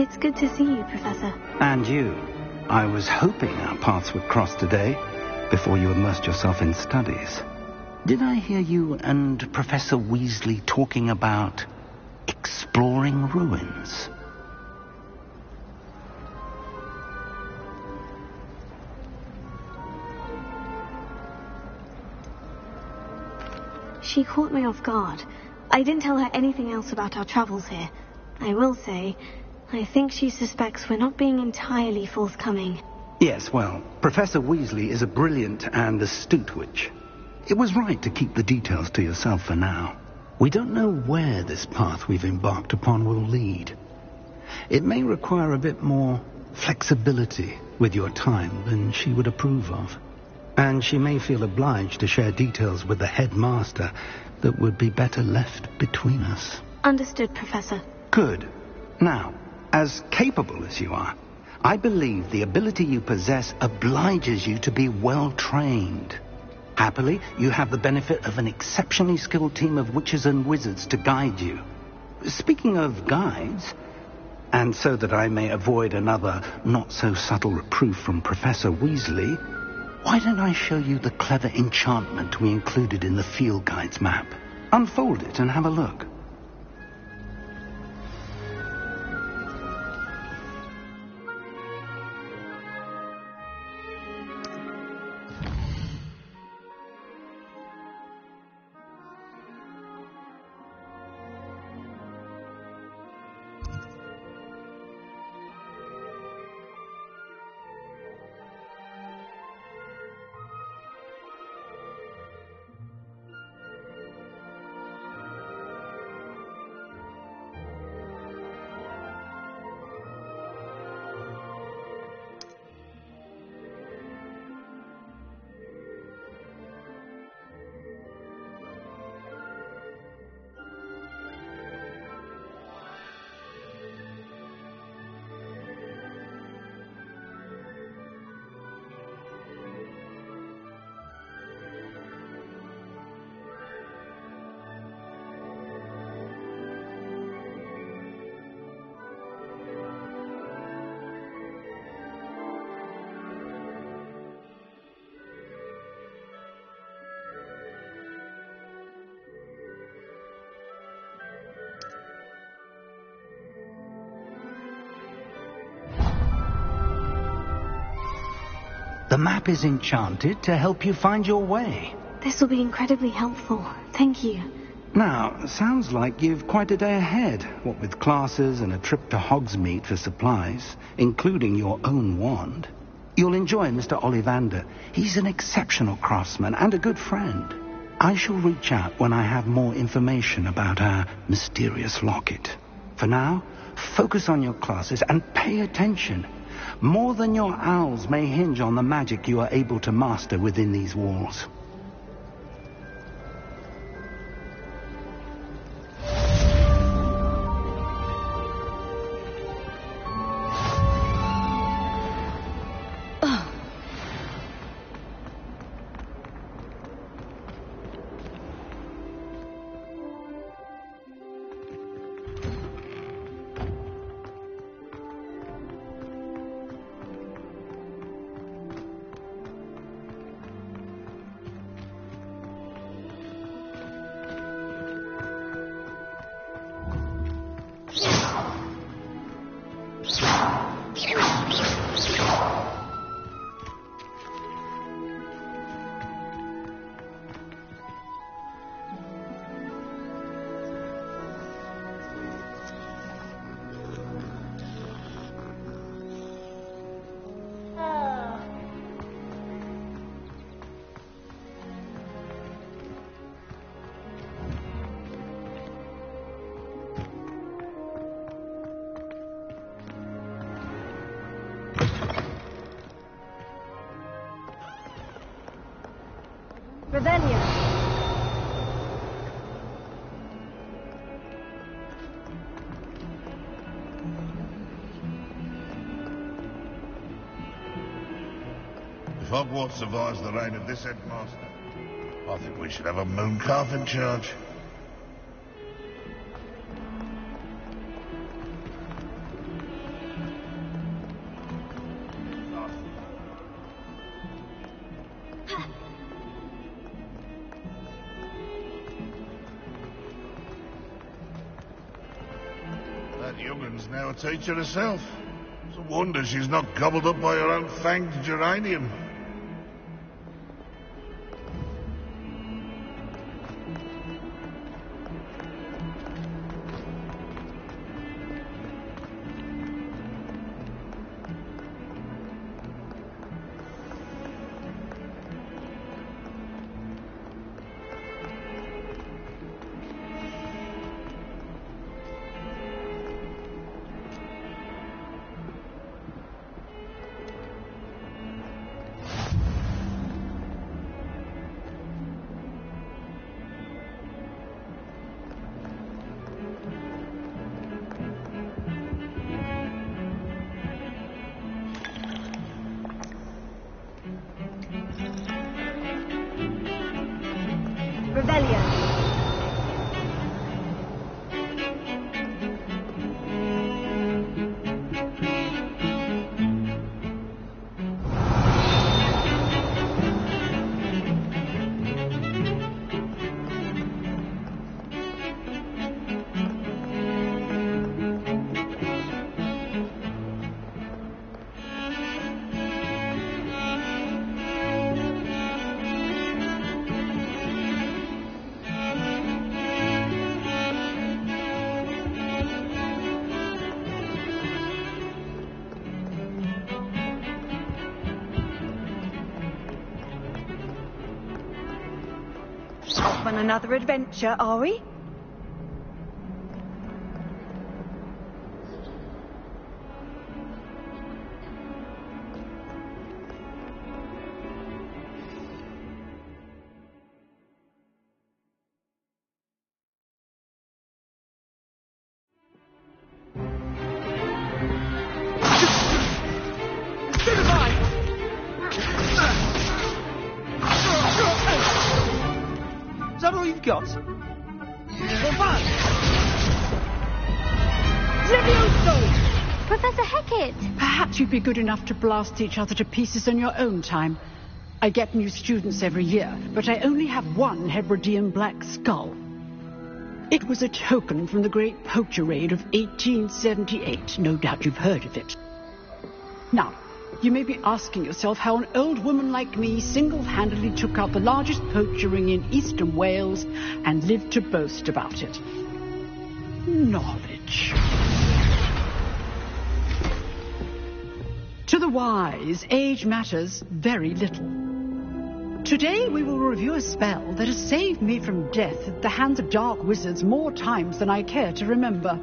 It's good to see you, Professor. And you. I was hoping our paths would cross today, before you immersed yourself in studies. Did I hear you and Professor Weasley talking about exploring ruins? She caught me off guard. I didn't tell her anything else about our travels here. I will say, I think she suspects we're not being entirely forthcoming. Yes, well, Professor Weasley is a brilliant and astute witch. It was right to keep the details to yourself for now. We don't know where this path we've embarked upon will lead. It may require a bit more flexibility with your time than she would approve of. And she may feel obliged to share details with the headmaster that would be better left between us. Understood, Professor. Good. Now, as capable as you are, I believe the ability you possess obliges you to be well trained. Happily, you have the benefit of an exceptionally skilled team of witches and wizards to guide you. Speaking of guides, and so that I may avoid another not-so-subtle reproof from Professor Weasley, why don't I show you the clever enchantment we included in the field guide's map? Unfold it and have a look. The map is enchanted to help you find your way. This will be incredibly helpful. Thank you. Now, sounds like you've quite a day ahead, what with classes and a trip to Hogsmeade for supplies, including your own wand. You'll enjoy Mr. Ollivander. He's an exceptional craftsman and a good friend. I shall reach out when I have more information about our mysterious locket. For now, focus on your classes and pay attention. More than your owls may hinge on the magic you are able to master within these walls. Rebellion. If Hogwarts survives the reign of this headmaster, I think we should have a moon calf in charge. young'un's now a teacher herself. It's a wonder she's not gobbled up by her own fanged geranium. Rebellion. Off on another adventure, are we? Is that all you've got? Levioso! Professor Hackett! Perhaps you'd be good enough to blast each other to pieces in your own time. I get new students every year, but I only have one Hebridean black skull. It was a token from the Great Poacher Raid of 1878. No doubt you've heard of it. Now, you may be asking yourself how an old woman like me single-handedly took out the largest poacher ring in eastern Wales and lived to boast about it. Knowledge. To the wise, age matters very little. Today we will review a spell that has saved me from death at the hands of dark wizards more times than I care to remember.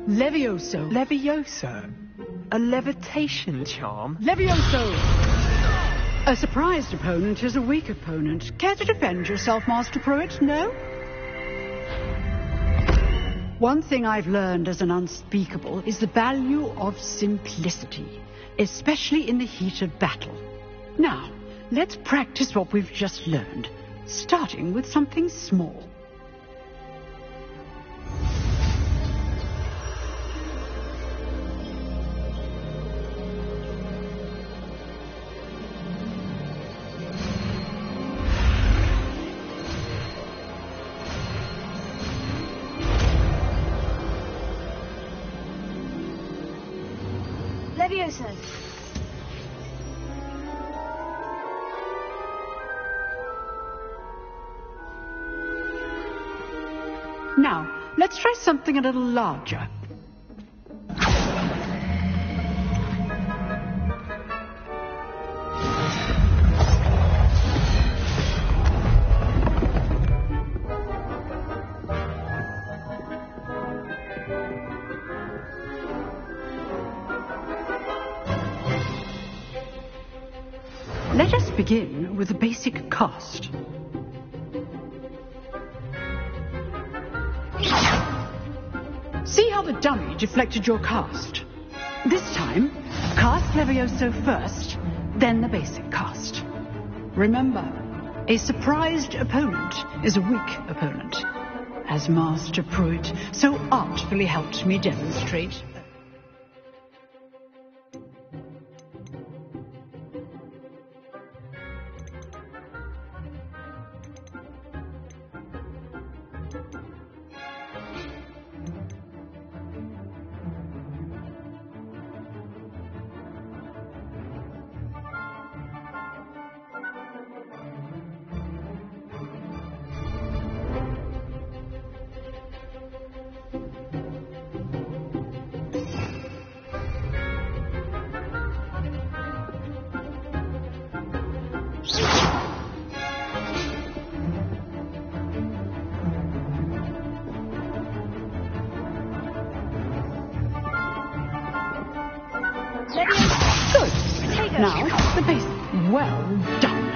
Levioso. Levioso? A levitation charm? Levioso! A surprised opponent is a weak opponent. Care to defend yourself, Master Pruitt? No? One thing I've learned as an unspeakable is the value of simplicity, especially in the heat of battle. Now, let's practice what we've just learned, starting with something small. Levioso! Now, let's try something a little larger. Let us begin with the basic cast. See how the dummy deflected your cast? This time, cast Levioso first, then the basic cast. Remember, a surprised opponent is a weak opponent, as Master Pruitt so artfully helped me demonstrate. Good. Now, the base. Well done.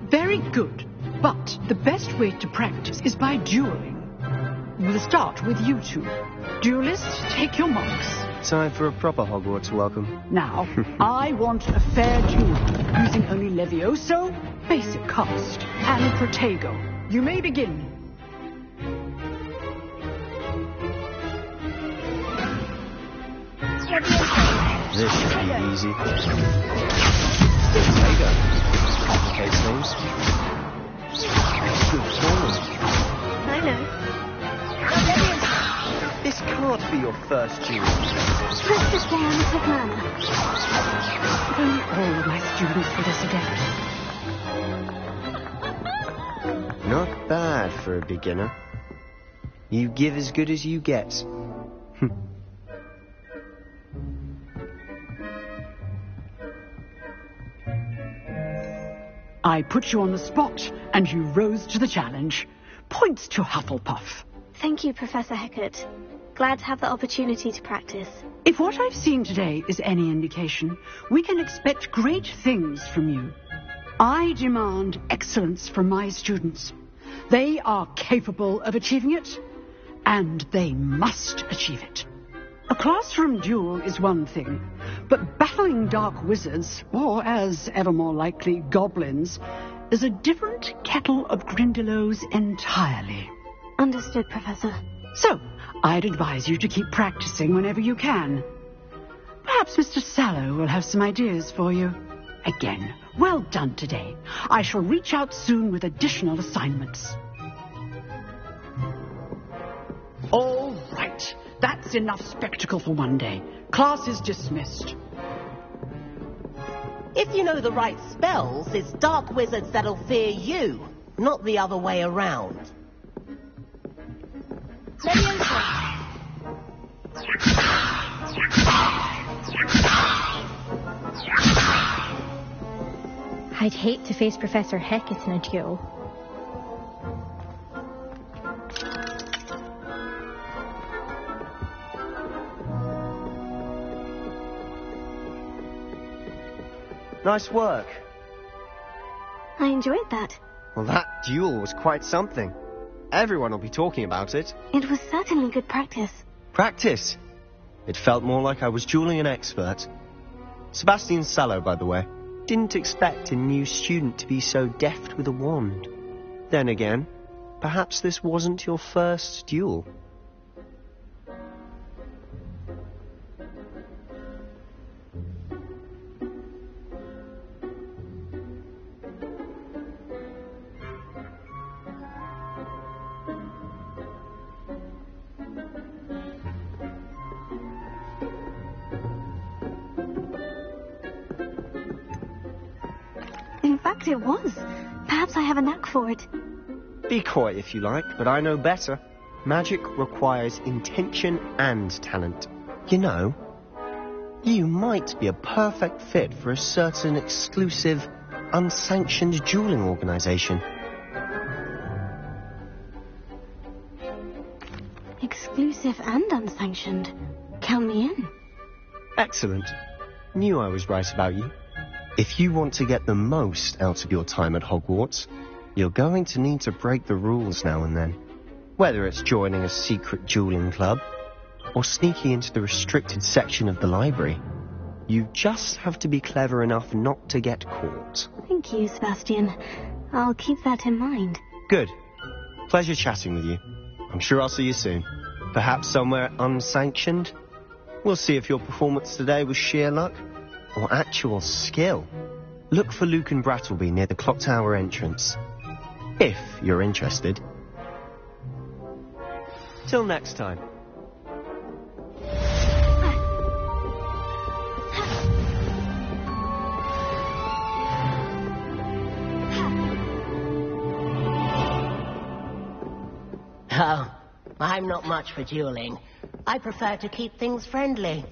Very good. But the best way to practice is by dueling. We'll start with you two. Duelists, take your marks. Time for a proper Hogwarts welcome. Now, I want a fair duel, using only Levioso, basic cast, and Protego. You may begin. This should be easy. Protego. Complicates things. Good form. I know. This can't be your first duel. Let's just go on a quick manner. If only all of my students were this adept. Not bad for a beginner. You give as good as you get. I put you on the spot, and you rose to the challenge. Points to Hufflepuff. Thank you, Professor Hecat. Glad to have the opportunity to practice. If what I've seen today is any indication, we can expect great things from you. I demand excellence from my students. They are capable of achieving it, and they must achieve it. A classroom duel is one thing, but battling dark wizards, or as ever more likely, goblins, is a different kettle of Grindylows entirely. Understood, Professor. So, I'd advise you to keep practicing whenever you can. Perhaps Mr. Sallow will have some ideas for you. Again, well done today. I shall reach out soon with additional assignments. All right. That's enough spectacle for one day. Class is dismissed. If you know the right spells, it's dark wizards that'll fear you, not the other way around. I'd hate to face Professor Hecat in a duel. Nice work. I enjoyed that. Well, that duel was quite something. Everyone will be talking about it. It was certainly good practice. Practice? It felt more like I was dueling an expert. Sebastian Sallow, by the way. Didn't expect a new student to be so deft with a wand. Then again, perhaps this wasn't your first duel. In fact, it was. Perhaps I have a knack for it. Be coy if you like, but I know better. Magic requires intention and talent. You know, you might be a perfect fit for a certain exclusive, unsanctioned dueling organization. Exclusive and unsanctioned. Count me in. Excellent. Knew I was right about you. If you want to get the most out of your time at Hogwarts, you're going to need to break the rules now and then. Whether it's joining a secret dueling club, or sneaking into the restricted section of the library, you just have to be clever enough not to get caught. Thank you, Sebastian. I'll keep that in mind. Good. Pleasure chatting with you. I'm sure I'll see you soon. Perhaps somewhere unsanctioned? We'll see if your performance today was sheer luck or actual skill. Look for Luke and Brattleby near the clock tower entrance, if you're interested. Till next time. Oh, I'm not much for dueling. I prefer to keep things friendly.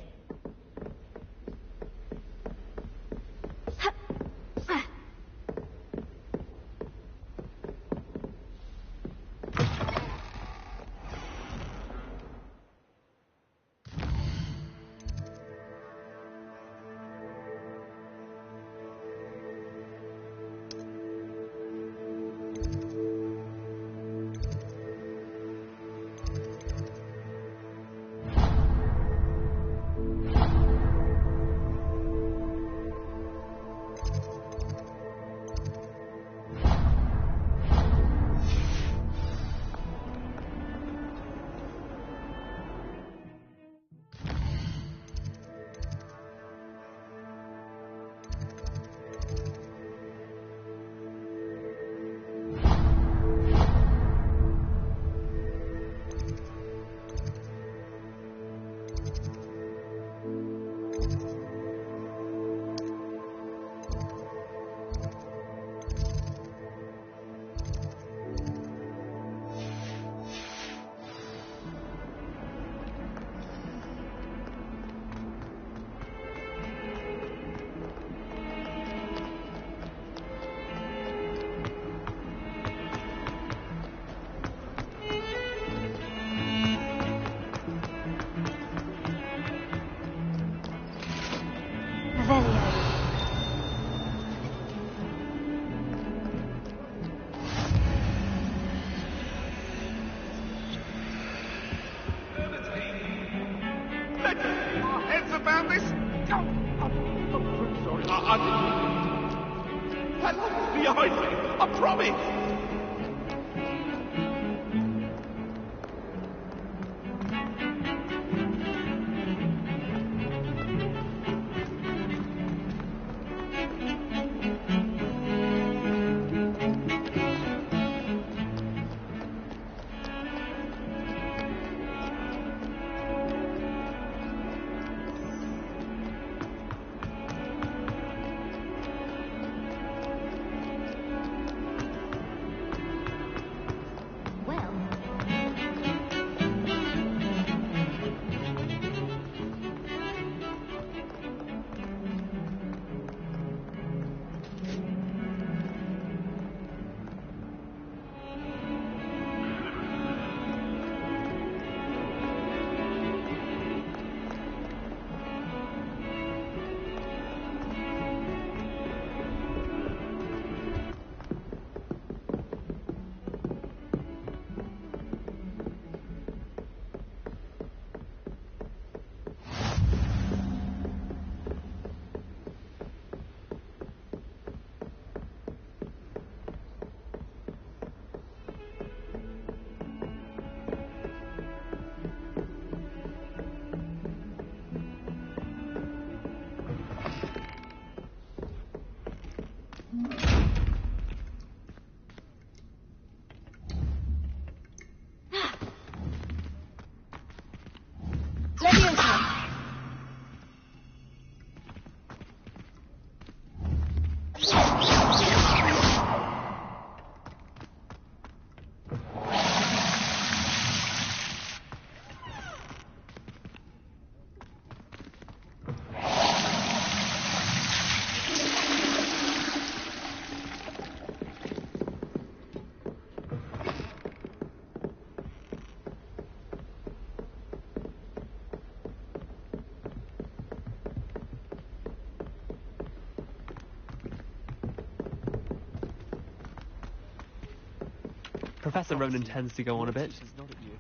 Professor Ronan tends to go on a bit.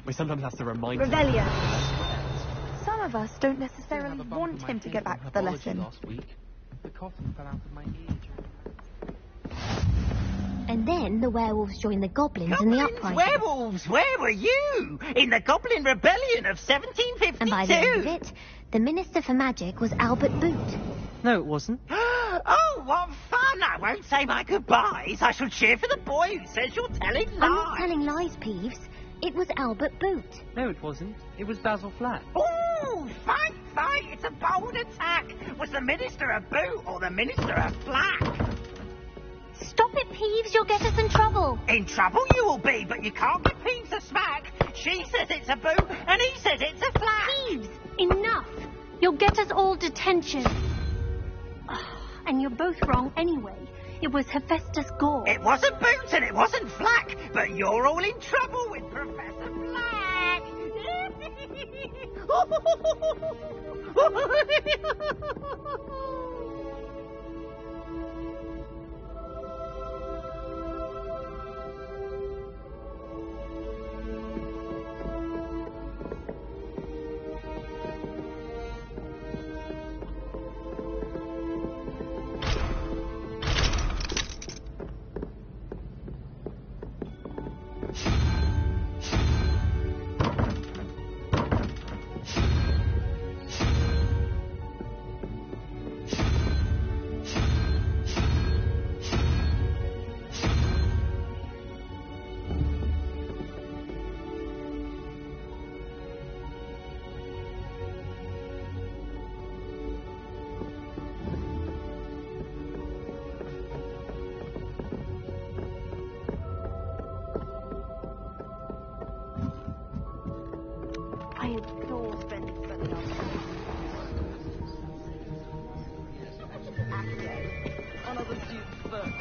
We sometimes have to remind him. Revelio. Some of us don't necessarily want him to get back to the lesson. The cotton fell out of my ear. And then the werewolves joined the goblins in the uprising. Werewolves! Where were you? In the Goblin Rebellion of 1752! And by the end of it, the Minister for Magic was Albert Boot. No, it wasn't. Oh, what fun! I won't say my goodbyes. I shall cheer for the boy who says you're telling lies. I'm not telling lies, Peeves. It was Albert Boot. No, it wasn't. It was Basil Flat. Ooh, fight! It's a bold attack. Was the Minister a boot or the Minister a flat? Stop it, Peeves. You'll get us in trouble. In trouble you will be, but you can't give Peeves a smack. She says it's a boo, and he says it's a flat. Thieves! Enough! You'll get us all detention. And you're both wrong anyway. It was Hephaestus Gore. It wasn't boots and it wasn't flack, but you're all in trouble with Professor Black. I adore spending Sunday afternoons. On other students first.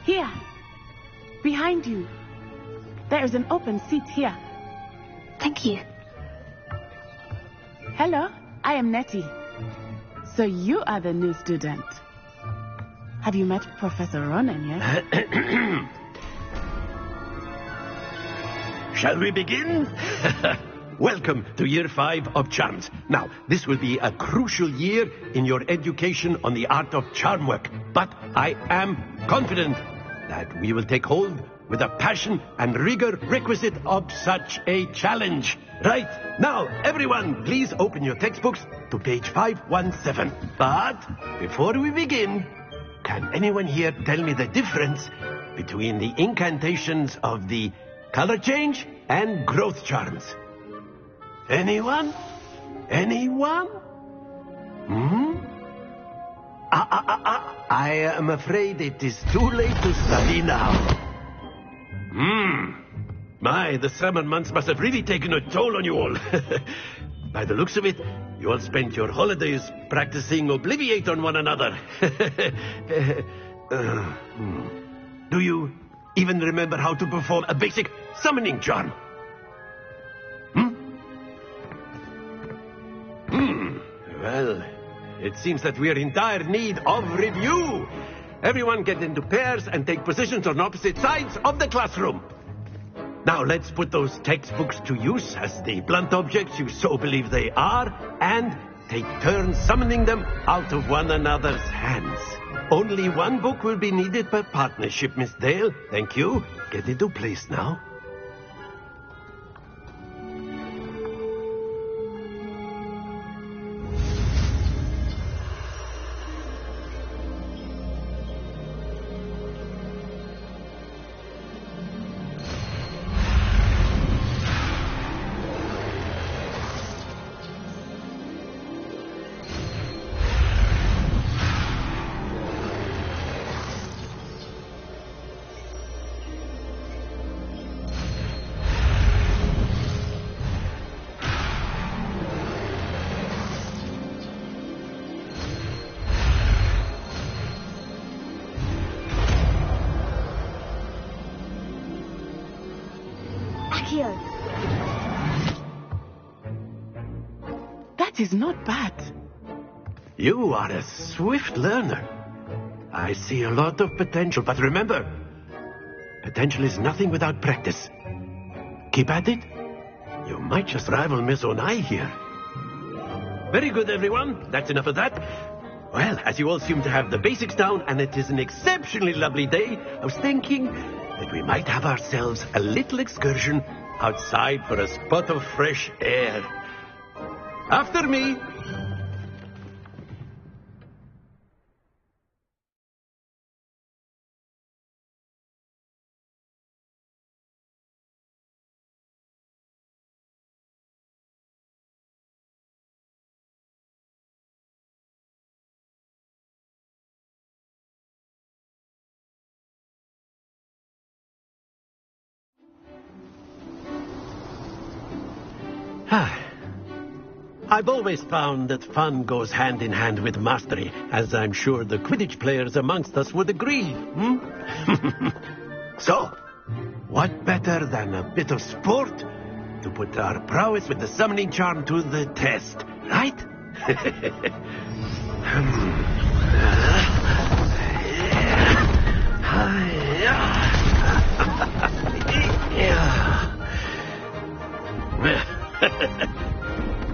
Here. Behind you. There is an open seat here. Thank you. Hello, I am Nettie. So you are the new student. Have you met Professor Ronan yet? Shall we begin? Welcome to Year 5 of Charms. Now, this will be a crucial year in your education on the art of charm work. But I am confident that we will take hold with the passion and rigor requisite of such a challenge. Right, now, everyone, please open your textbooks to page 517. But before we begin, can anyone here tell me the difference between the incantations of the color change and growth charms? Anyone? Anyone? I am afraid it is too late to study now. My, the summer months must have really taken a toll on you all. By the looks of it, you all spent your holidays practicing Obliviate on one another. Do you even remember how to perform a basic summoning charm? Well, it seems that we are in dire need of review. Everyone get into pairs and take positions on opposite sides of the classroom. Now let's put those textbooks to use as the blunt objects you so believe they are, and take turns summoning them out of one another's hands. Only one book will be needed per partnership, Miss Dale. Thank you. Get into place now. That is not bad. You are a swift learner. I see a lot of potential, but remember, potential is nothing without practice. Keep at it. You might just rival Miss Onai here. Very good, everyone. That's enough of that. Well, as you all seem to have the basics down, and it is an exceptionally lovely day, I was thinking that we might have ourselves a little excursion outside for a spot of fresh air. After me. I've always found that fun goes hand in hand with mastery, as I'm sure the Quidditch players amongst us would agree. So, what better than a bit of sport to put our prowess with the summoning charm to the test, right?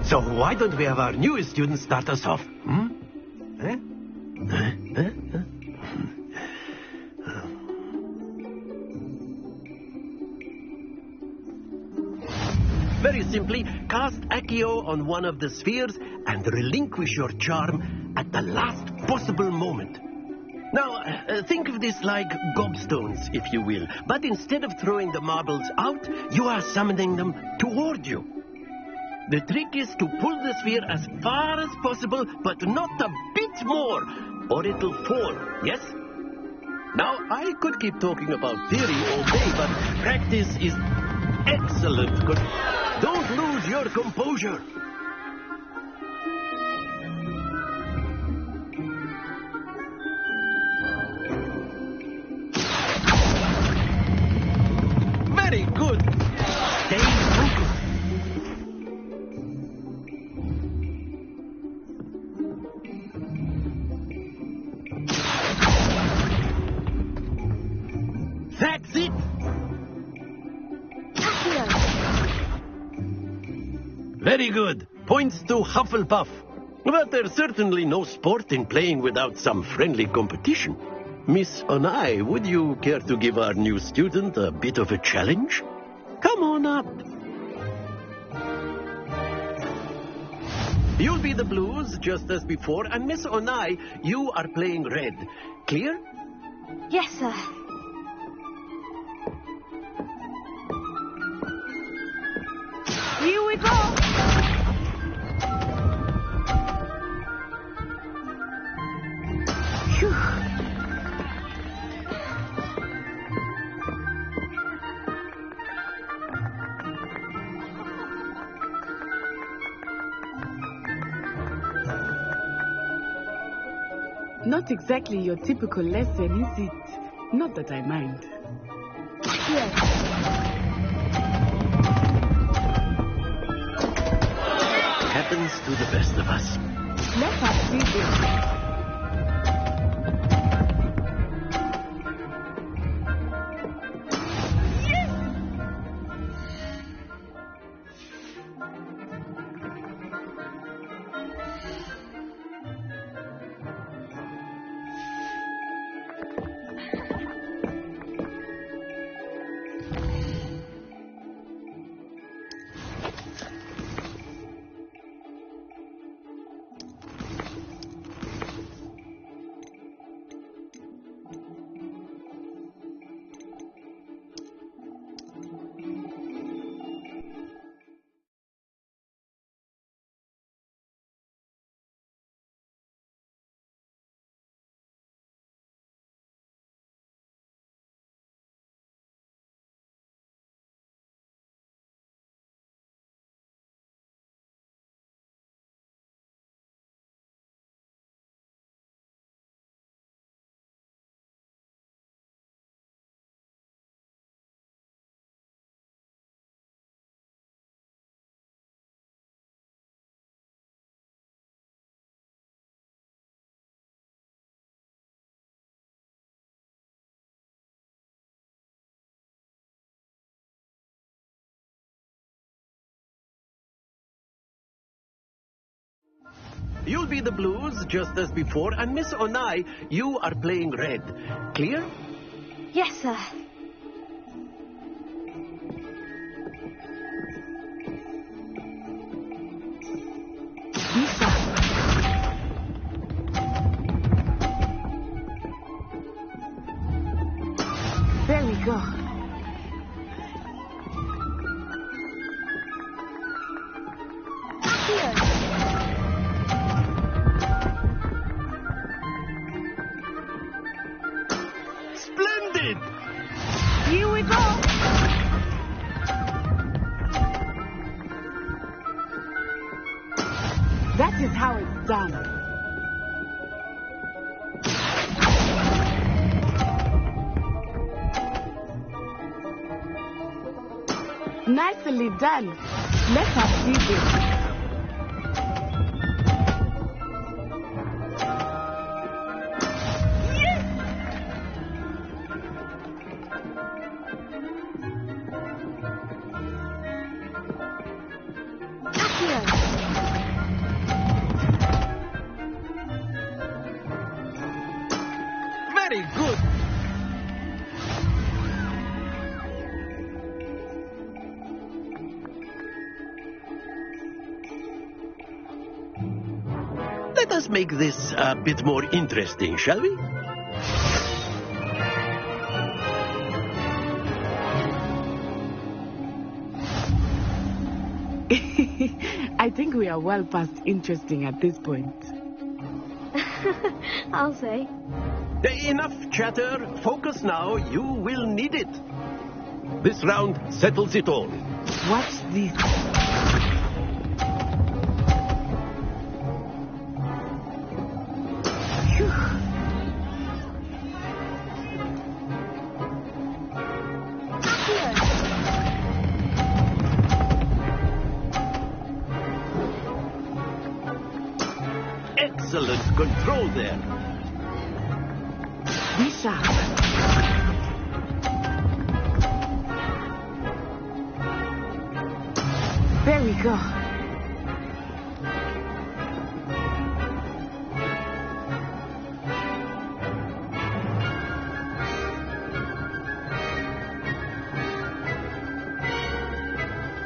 So why don't we have our newest student start us off? Very simply, cast Accio on one of the spheres and relinquish your charm at the last possible moment. Now, think of this like gobstones, if you will. But instead of throwing the marbles out, you are summoning them toward you. The trick is to pull the sphere as far as possible, but not a bit more, or it'll fall, yes? Now, I could keep talking about theory all day, but practice is excellent. Don't lose your composure. Very good. Stay focused. That's it. Very good. Points to Hufflepuff. But there's certainly no sport in playing without some friendly competition. Miss Onai, would you care to give our new student a bit of a challenge? Come on up. You'll be the blues, just as before, and Miss Onai, you are playing red. Clear? Yes, sir. Here we go! Phew. Not exactly your typical lesson, is it? Not that I mind. Yes. Happens to the best of us. Let us see this. You'll be the blues, just as before, and Miss Onai, you are playing red. Clear? Yes, sir. There we go. Splendid! Nicely done. Let us see this. Very good. Let us make this a bit more interesting, shall we? I think we are well past interesting at this point. I'll say. Enough chatter. Focus now. You will need it. This round settles it all. Watch this. Excellent control there. Be sharp. There we go.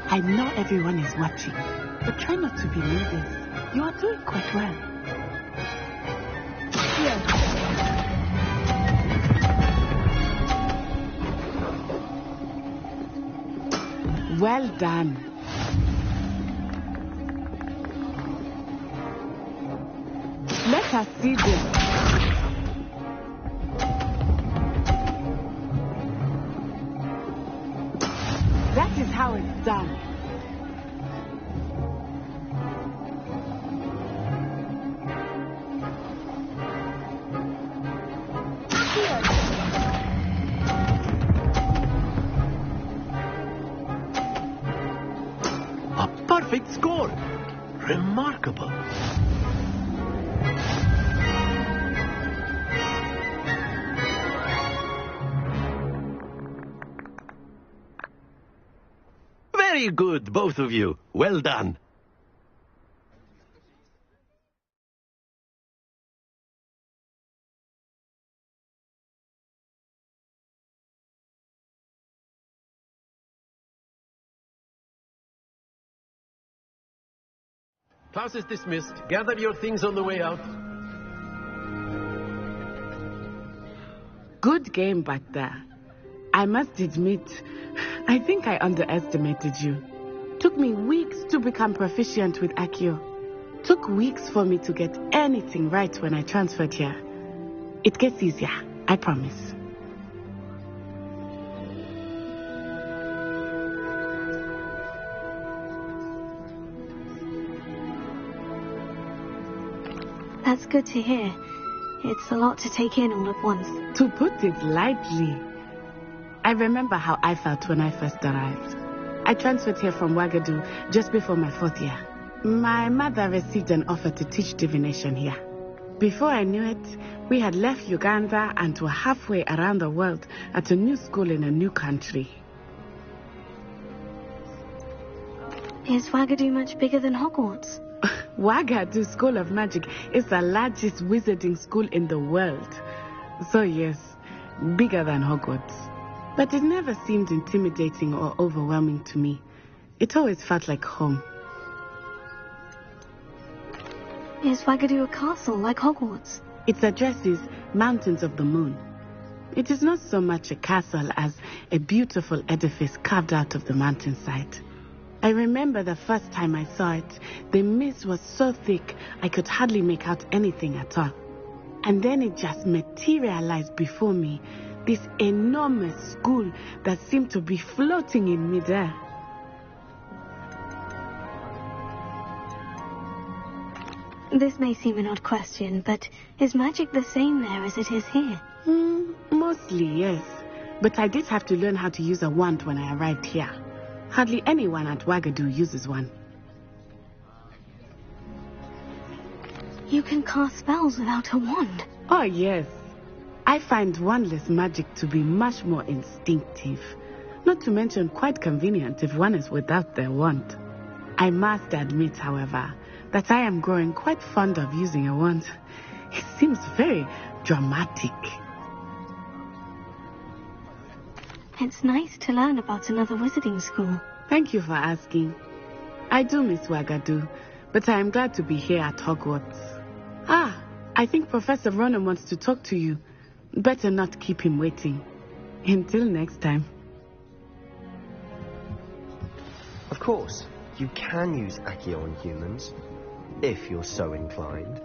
I know everyone is watching, but try not to be nervous. You are doing quite well. Well done. Let us see this. That is how it's done. Perfect score. Remarkable. Very good, both of you. Well done. Class is dismissed. Gather your things on the way out. Good game back there. I must admit, I think I underestimated you. Took me weeks to become proficient with Accio. Took weeks for me to get anything right when I transferred here. It gets easier, I promise. That's good to hear. It's a lot to take in all at once. To put it lightly, I remember how I felt when I first arrived. I transferred here from Ouagadougou just before my 4th year. My mother received an offer to teach divination here. Before I knew it, we had left Uganda and were halfway around the world at a new school in a new country. Is Ouagadougou much bigger than Hogwarts? Ouagadougou School of Magic is the largest wizarding school in the world. So yes, bigger than Hogwarts. But it never seemed intimidating or overwhelming to me. It always felt like home. Is Ouagadougou a castle like Hogwarts? Its address is Mountains of the Moon. It is not so much a castle as a beautiful edifice carved out of the mountainside. I remember the first time I saw it, the mist was so thick I could hardly make out anything at all. And then it just materialized before me, this enormous school that seemed to be floating in midair. This may seem an odd question, but is magic the same there as it is here? Mostly, yes. But I did have to learn how to use a wand when I arrived here. Hardly anyone at Wagadu uses one. You can cast spells without a wand. Oh, yes. I find wandless magic to be much more instinctive. Not to mention quite convenient if one is without their wand. I must admit, however, that I am growing quite fond of using a wand. It seems very dramatic. It's nice to learn about another wizarding school. Thank you for asking. I do miss Wagadu, but I am glad to be here at Hogwarts. Ah, I think Professor Ronan wants to talk to you. Better not keep him waiting. Until next time. Of course, you can use Accio on humans, if you're so inclined.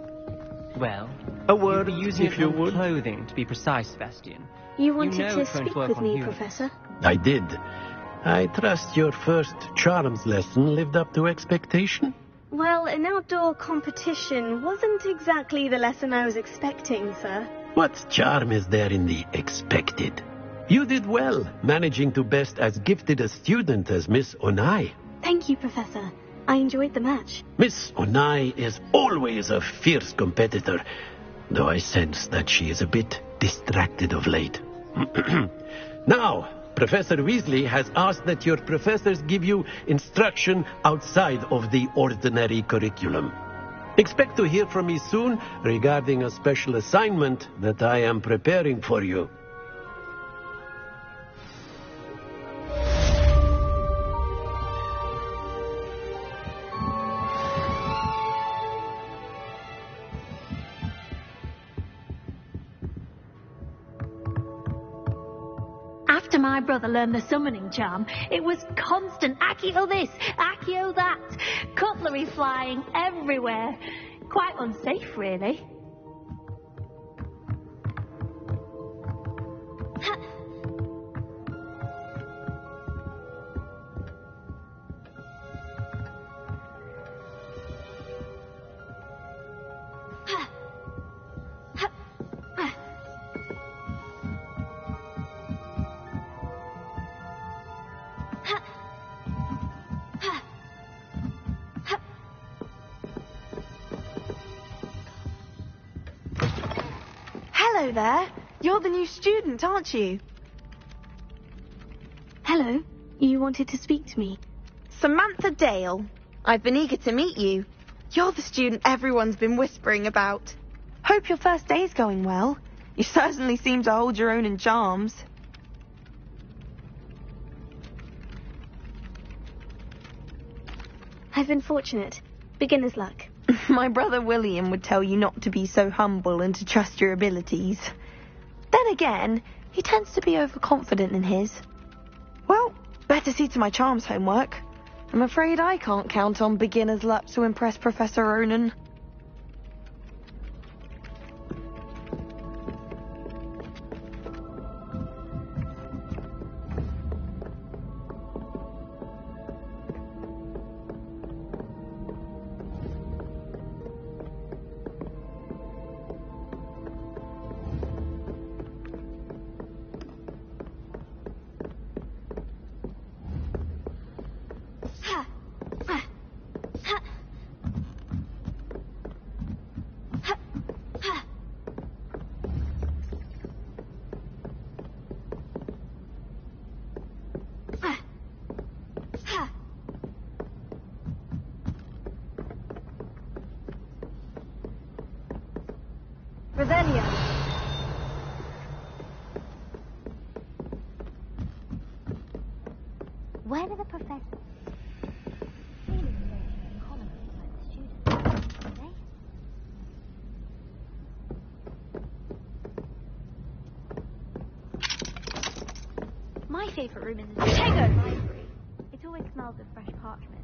Well, a word, you'll be using if it you on would. Clothing, to be precise, Sebastian. You wanted know to it's going speak to work with on me, humans. Professor? I did. I trust your first charms lesson lived up to expectation? Well, an outdoor competition wasn't exactly the lesson I was expecting, sir. What charm is there in the expected? You did well, managing to best as gifted a student as Miss Onai. Thank you, Professor. I enjoyed the match. Miss Onai is always a fierce competitor, though I sense that she is a bit distracted of late. Now, Professor Weasley has asked that your professors give you instruction outside of the ordinary curriculum. Expect to hear from me soon regarding a special assignment that I am preparing for you. After my brother learned the summoning charm, it was constant Accio this, Accio that, cutlery flying everywhere. Quite unsafe, really. Hello there. You're the new student, aren't you? Hello. You wanted to speak to me? Samantha Dale. I've been eager to meet you. You're the student everyone's been whispering about. Hope your first day's going well. You certainly seem to hold your own in charms. I've been fortunate. Beginner's luck. My brother William would tell you not to be so humble and to trust your abilities. Then again, he tends to be overconfident in his. Well, better see to my charms homework. I'm afraid I can't count on beginner's luck to impress Professor Ronan. Revelio. Where do the professors? My favourite room is the Tango Library. It always smells of fresh parchment.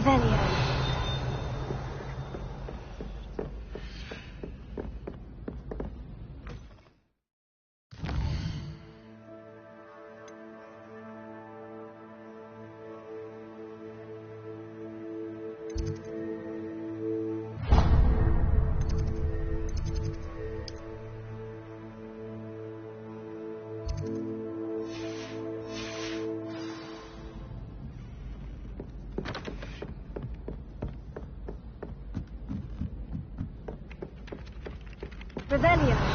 Revelio. Revelio.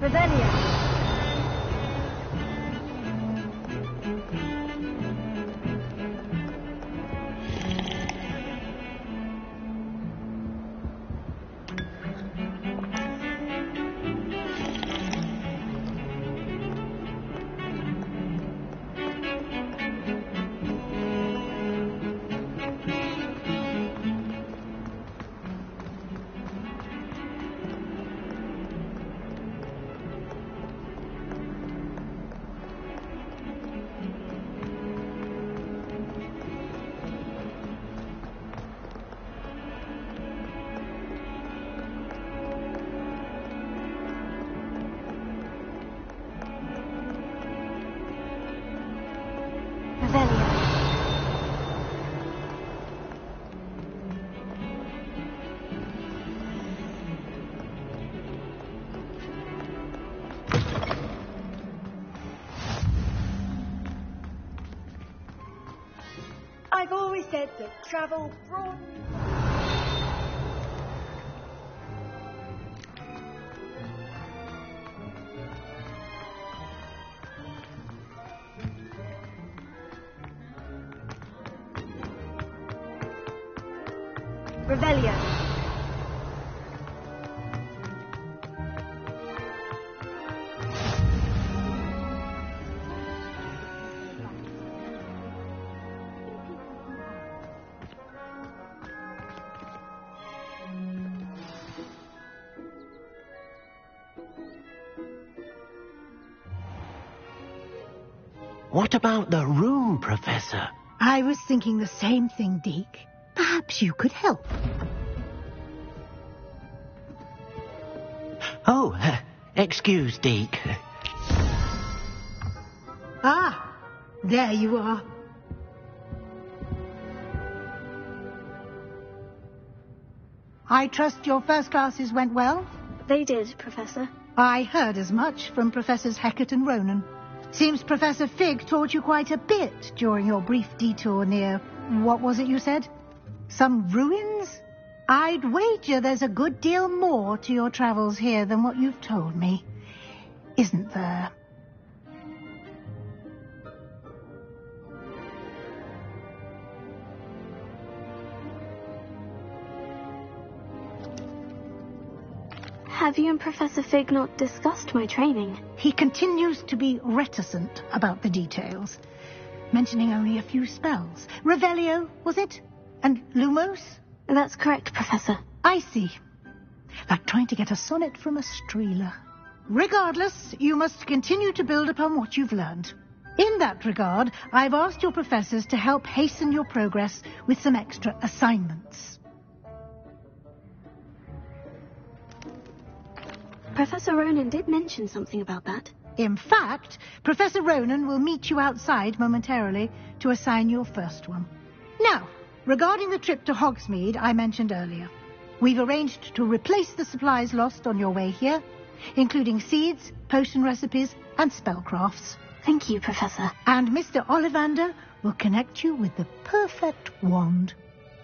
Revelio. I've always said that travel brought... Revelio. What about the room, Professor? I was thinking the same thing, Deke. Perhaps you could help. Oh, excuse, Deke. Ah, there you are. I trust your first classes went well? They did, Professor. I heard as much from Professors Hecat and Ronan. Seems Professor Fig taught you quite a bit during your brief detour near... what was it you said? Some ruins? I'd wager there's a good deal more to your travels here than what you've told me. Isn't there? Have you and Professor Fig not discussed my training? He continues to be reticent about the details, mentioning only a few spells. Revelio, was it? And Lumos? That's correct, Professor. I see. like trying to get a sonnet from a streeler. Regardless, you must continue to build upon what you've learned. In that regard, I've asked your professors to help hasten your progress with some extra assignments. Professor Ronan did mention something about that. In fact, Professor Ronan will meet you outside momentarily to assign your first one. Now, regarding the trip to Hogsmeade I mentioned earlier, we've arranged to replace the supplies lost on your way here, including seeds, potion recipes, and spellcrafts. Thank you, Professor. And Mr. Ollivander will connect you with the perfect wand.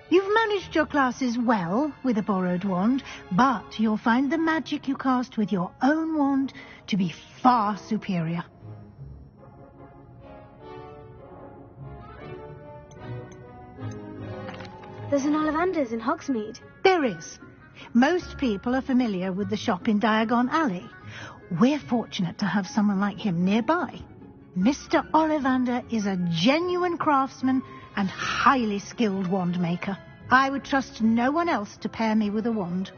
You've managed your classes well with a borrowed wand, but you'll find the magic you cast with your own wand to be far superior. There's an Ollivander's in Hogsmeade. There is. Most people are familiar with the shop in Diagon Alley. We're fortunate to have someone like him nearby. Mr. Ollivander is a genuine craftsman and highly skilled wand maker. I would trust no one else to pair me with a wand.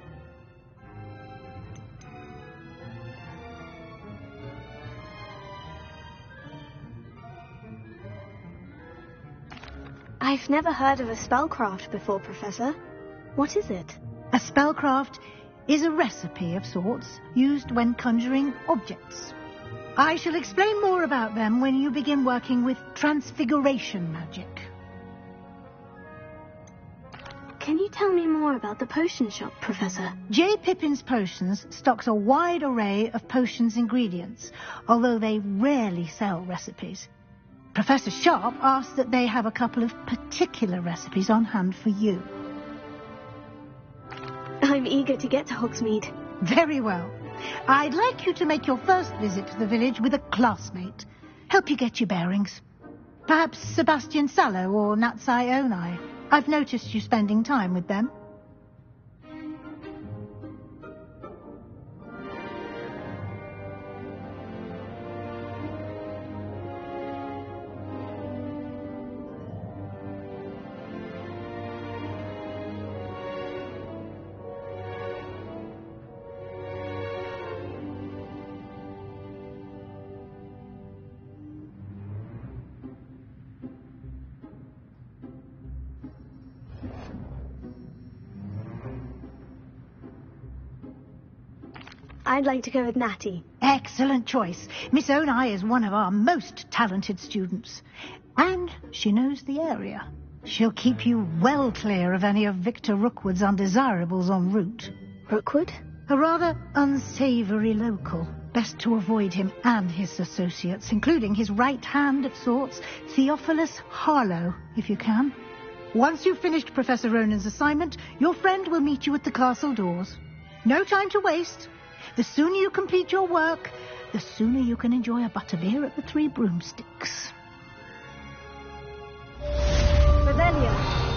I've never heard of a spellcraft before, Professor. What is it? A spellcraft is a recipe of sorts used when conjuring objects. I shall explain more about them when you begin working with transfiguration magic. Can you tell me more about the potion shop, Professor? J. Pippin's Potions stocks a wide array of potions ingredients, although they rarely sell recipes. Professor Sharp asked that they have a couple of particular recipes on hand for you. I'm eager to get to Hogsmeade. Very well. I'd like you to make your first visit to the village with a classmate. Help you get your bearings. Perhaps Sebastian Sallow or Natsai Onai. I've noticed you spending time with them. I'd like to go with Natty. Excellent choice. Miss Onai is one of our most talented students. And she knows the area. She'll keep you well clear of any of Victor Rookwood's undesirables en route. Rookwood? A rather unsavoury local. Best to avoid him and his associates, including his right hand of sorts, Theophilus Harlow, if you can. Once you've finished Professor Ronan's assignment, your friend will meet you at the castle doors. No time to waste. The sooner you complete your work, the sooner you can enjoy a butterbeer at the Three Broomsticks. Revelio.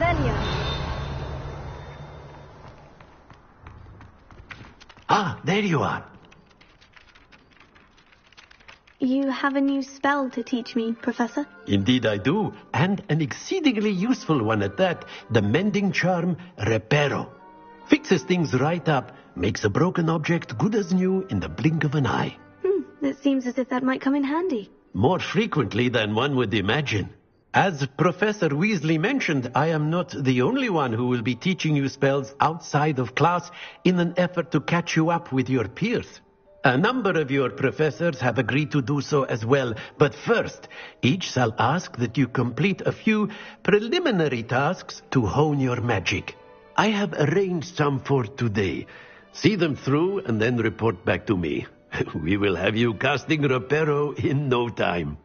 Revelio. Ah, there you are. You have a new spell to teach me, Professor? Indeed I do, and an exceedingly useful one at that. The mending charm, Reparo. Fixes things right up, makes a broken object good as new in the blink of an eye. It seems as if that might come in handy. More frequently than one would imagine. As Professor Weasley mentioned, I am not the only one who will be teaching you spells outside of class in an effort to catch you up with your peers. A number of your professors have agreed to do so as well, but first, each shall ask that you complete a few preliminary tasks to hone your magic. I have arranged some for today. See them through and then report back to me. We will have you casting Reparo in no time.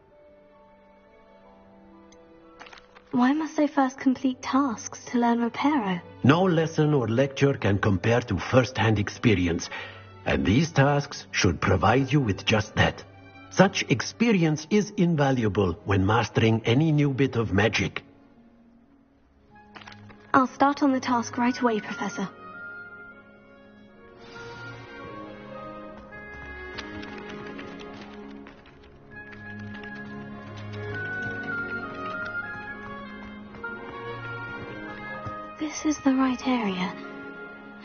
Why must I first complete tasks to learn Reparo? No lesson or lecture can compare to first-hand experience, and these tasks should provide you with just that. Such experience is invaluable when mastering any new bit of magic. I'll start on the task right away, Professor. This is the right area.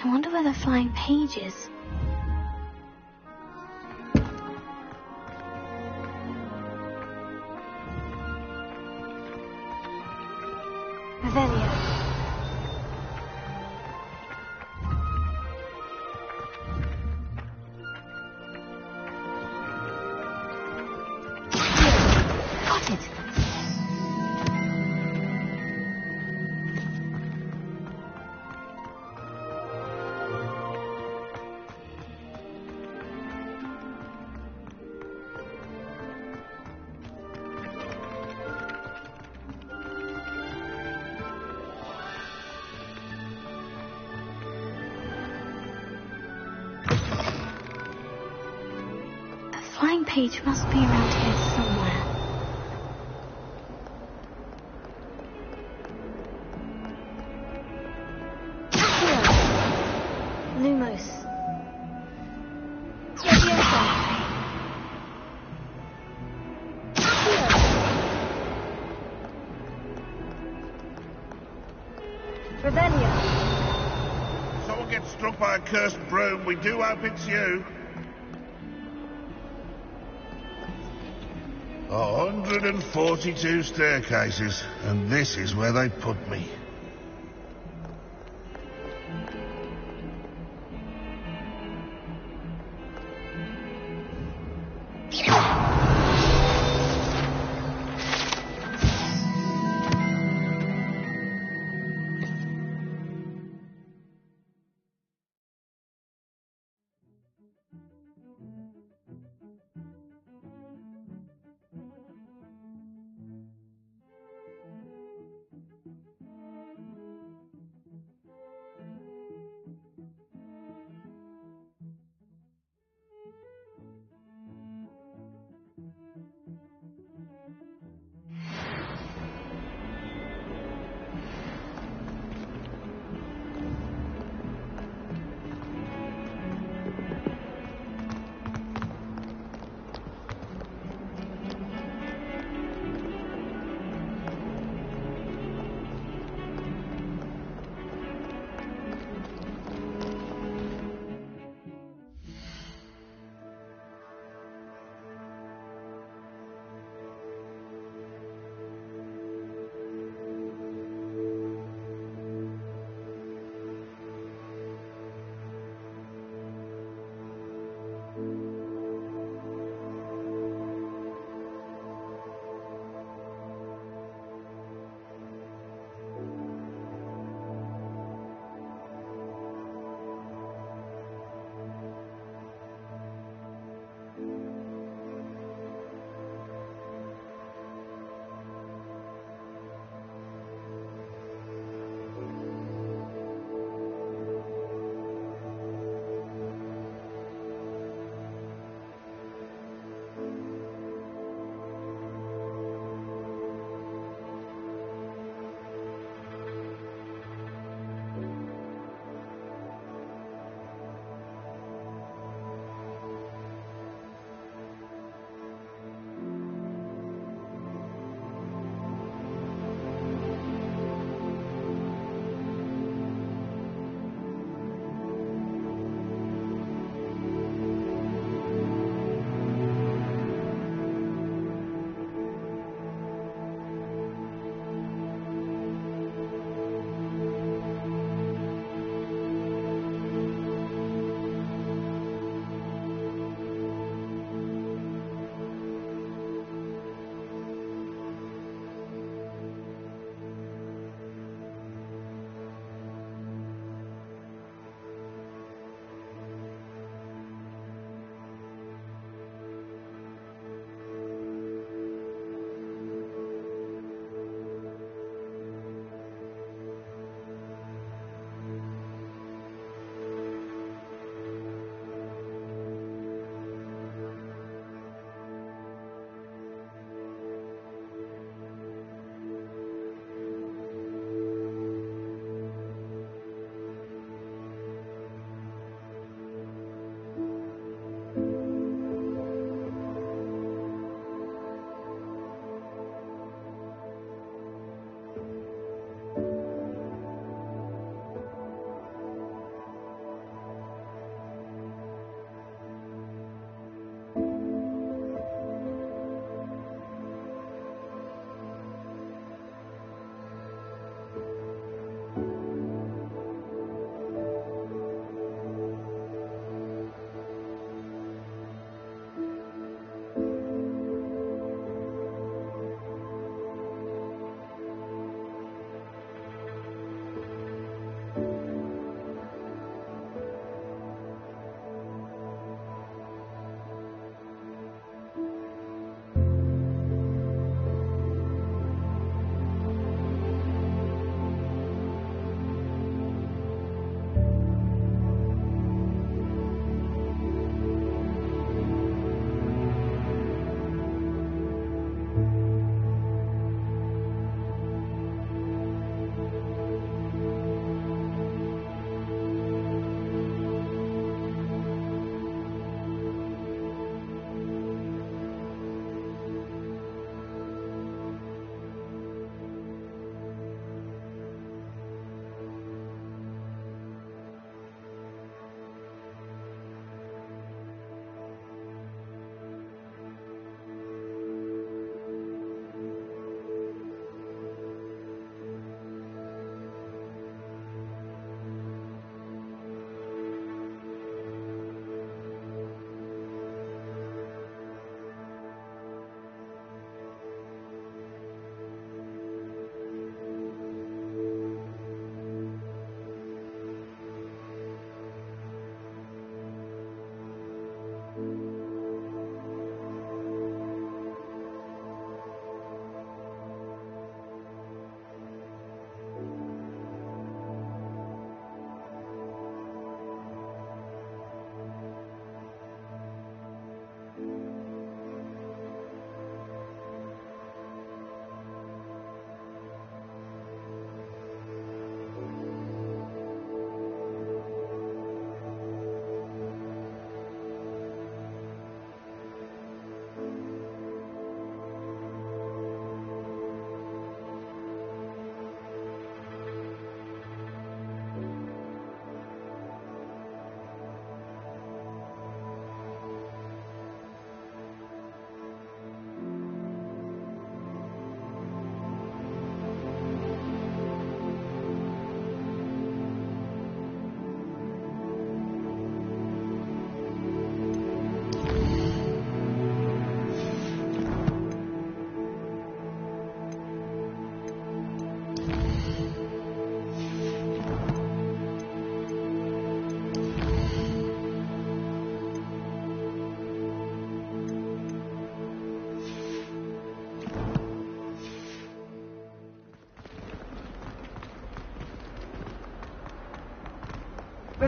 I wonder where the flying page is. Revelio. Got it. Flying page must be around here somewhere. Here. Lumos. Leviosa. Here. Revelio. Someone gets struck by a cursed broom. We do hope it's you. 142 staircases, and this is where they put me.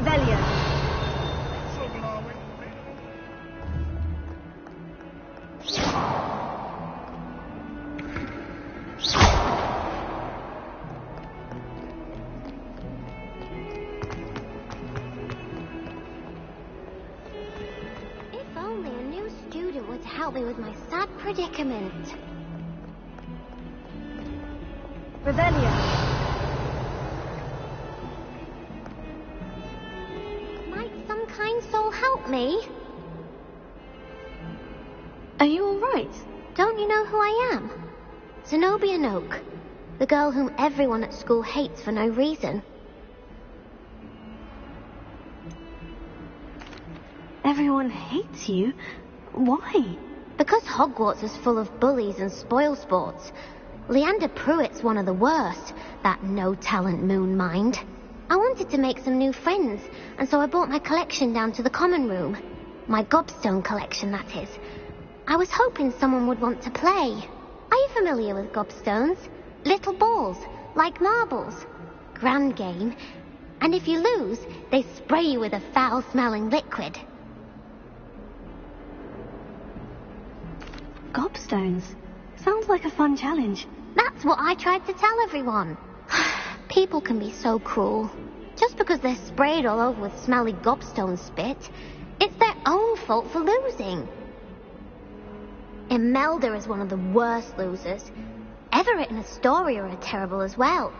Revelio. If only a new student would help me with my sad predicament. Revelio. Might some kind soul help me? Are you alright? Don't you know who I am? Zenobia Noak, the girl whom everyone at school hates for no reason. Everyone hates you? Why? Because Hogwarts is full of bullies and spoilsports. Leander Pruitt's one of the worst, that no-talent moon mind. I wanted to make some new friends, and so I brought my collection down to the common room. My gobstone collection, that is. I was hoping someone would want to play. Are you familiar with gobstones? Little balls, like marbles. Grand game. And if you lose, they spray you with a foul-smelling liquid. Gobstones? Sounds like a fun challenge. That's what I tried to tell everyone. People can be so cruel. Just because they're sprayed all over with smelly gobstone spit, it's their own fault for losing. Imelda is one of the worst losers. Everett and Astoria are terrible as well.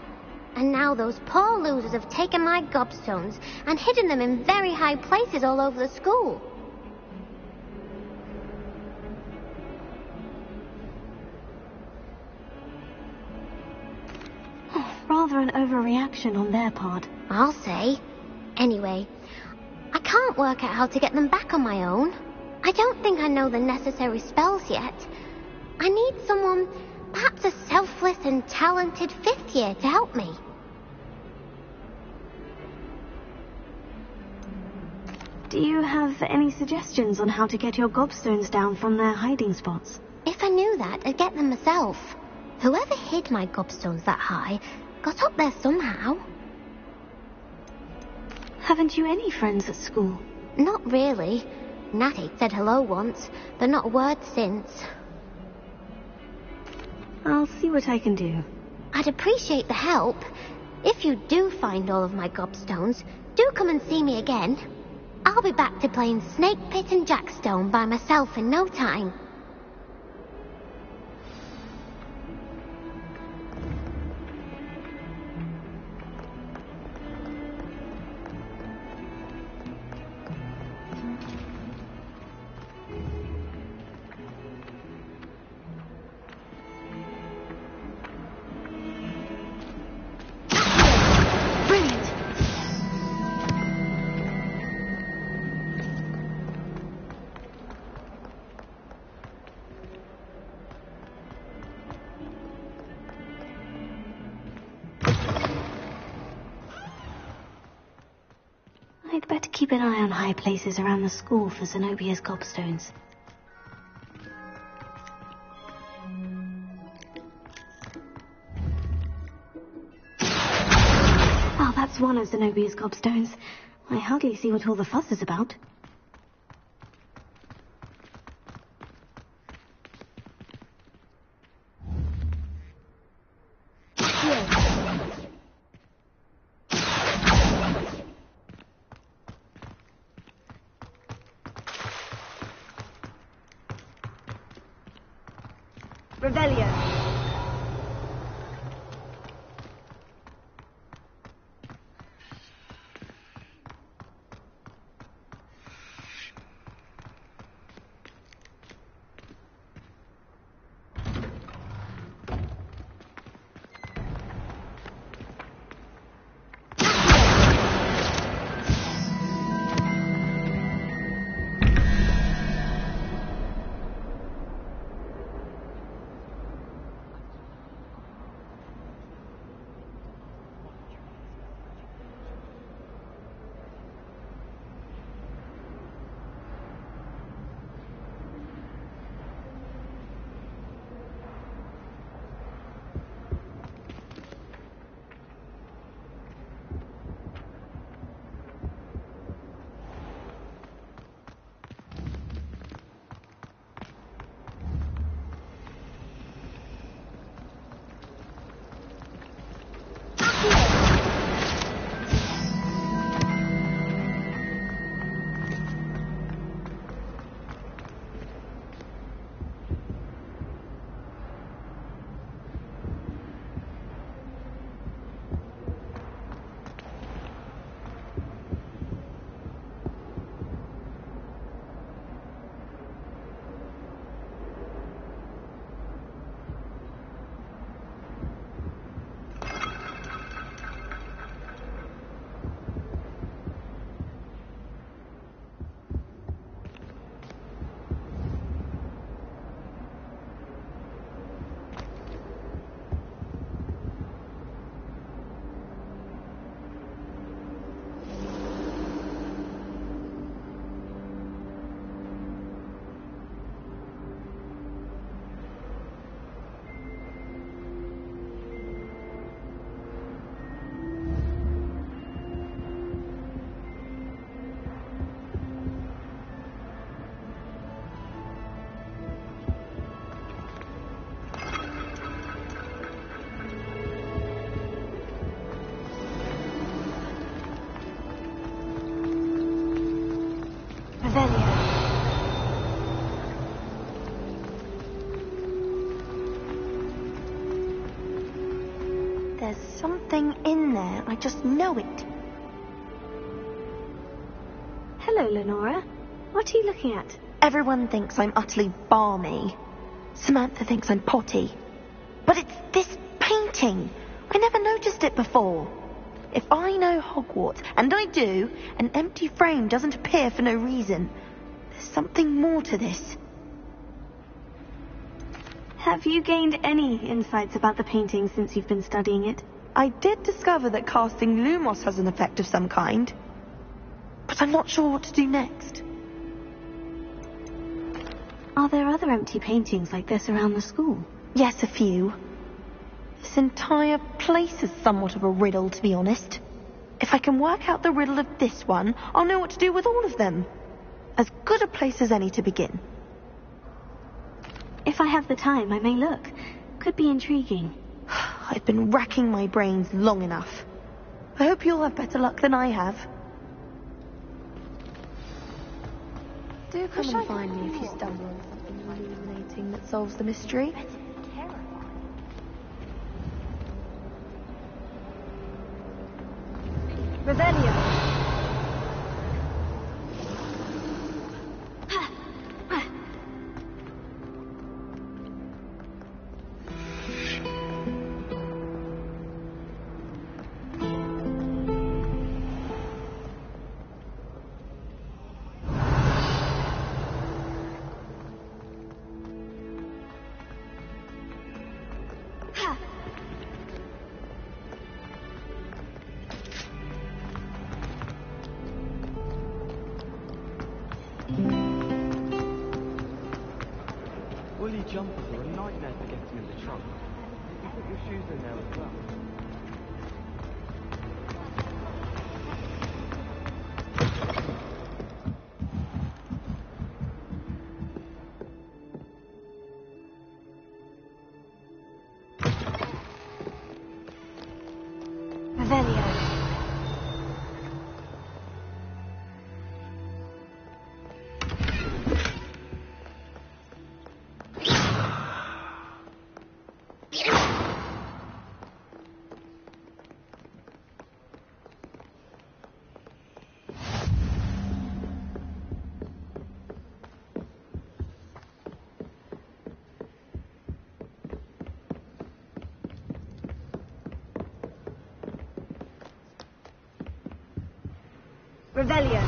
And now those poor losers have taken my gobstones and hidden them in very high places all over the school. Rather an overreaction on their part. I'll say. Anyway, I can't work out how to get them back on my own. I don't think I know the necessary spells yet. I need someone, perhaps a selfless and talented fifth year to help me. Do you have any suggestions on how to get your gobstones down from their hiding spots? If I knew that, I'd get them myself. Whoever hid my gobstones that high got up there somehow. Haven't you any friends at school? Not really. Natty said hello once, but not a word since. I'll see what I can do. I'd appreciate the help. If you do find all of my gobstones, do come and see me again. I'll be back to playing Snake Pit and Jackstone by myself in no time. I'd better keep an eye on high places around the school for Zenobia's gobstones. Oh, that's one of Zenobia's gobstones. I hardly see what all the fuss is about. Revelio. there. I just know it. Hello, Lenora. What are you looking at? Everyone thinks I'm utterly balmy. Samantha thinks I'm potty. But it's this painting. I never noticed it before. If I know Hogwarts, and I do, an empty frame doesn't appear for no reason. There's something more to this. Have you gained any insights about the painting since you've been studying it? I did discover that casting Lumos has an effect of some kind. But I'm not sure what to do next. Are there other empty paintings like this around the school? Yes, a few. This entire place is somewhat of a riddle, to be honest. If I can work out the riddle of this one, I'll know what to do with all of them. As good a place as any to begin. If I have the time, I may look. Could be intriguing. I've been racking my brains long enough. I hope you'll have better luck than I have. Do come and find me if you stumble on something illuminating that solves the mystery. Revelio! Woolly jumpers are a nightmare for getting in the trunk. You put your shoes in there as well. Revelio. Revelio.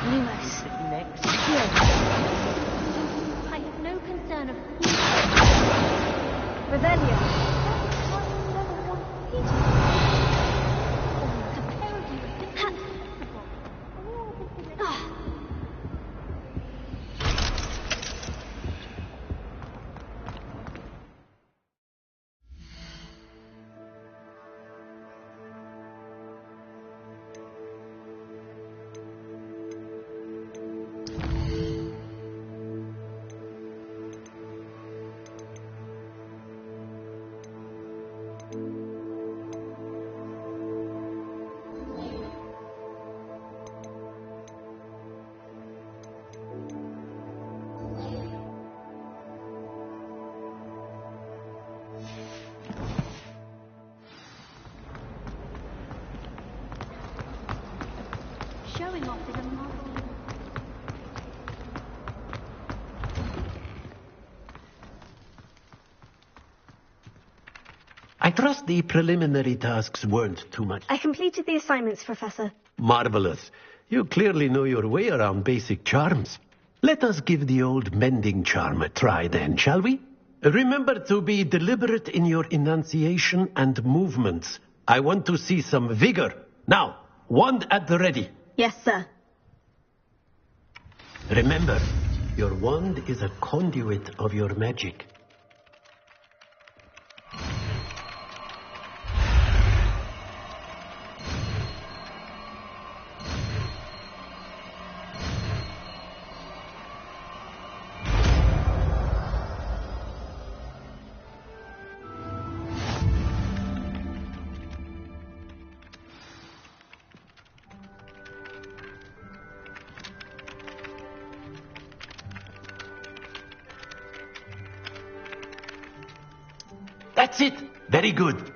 Lumos. Next. I have no concern of... Revelio. Showing off is a model. I trust the preliminary tasks weren't too much. I completed the assignments, Professor. Marvelous. You clearly know your way around basic charms. Let us give the old mending charm a try then, shall we? Remember to be deliberate in your enunciation and movements. I want to see some vigor. Now, wand at the ready. Yes, sir. Remember, your wand is a conduit of your magic. That's it. Very good.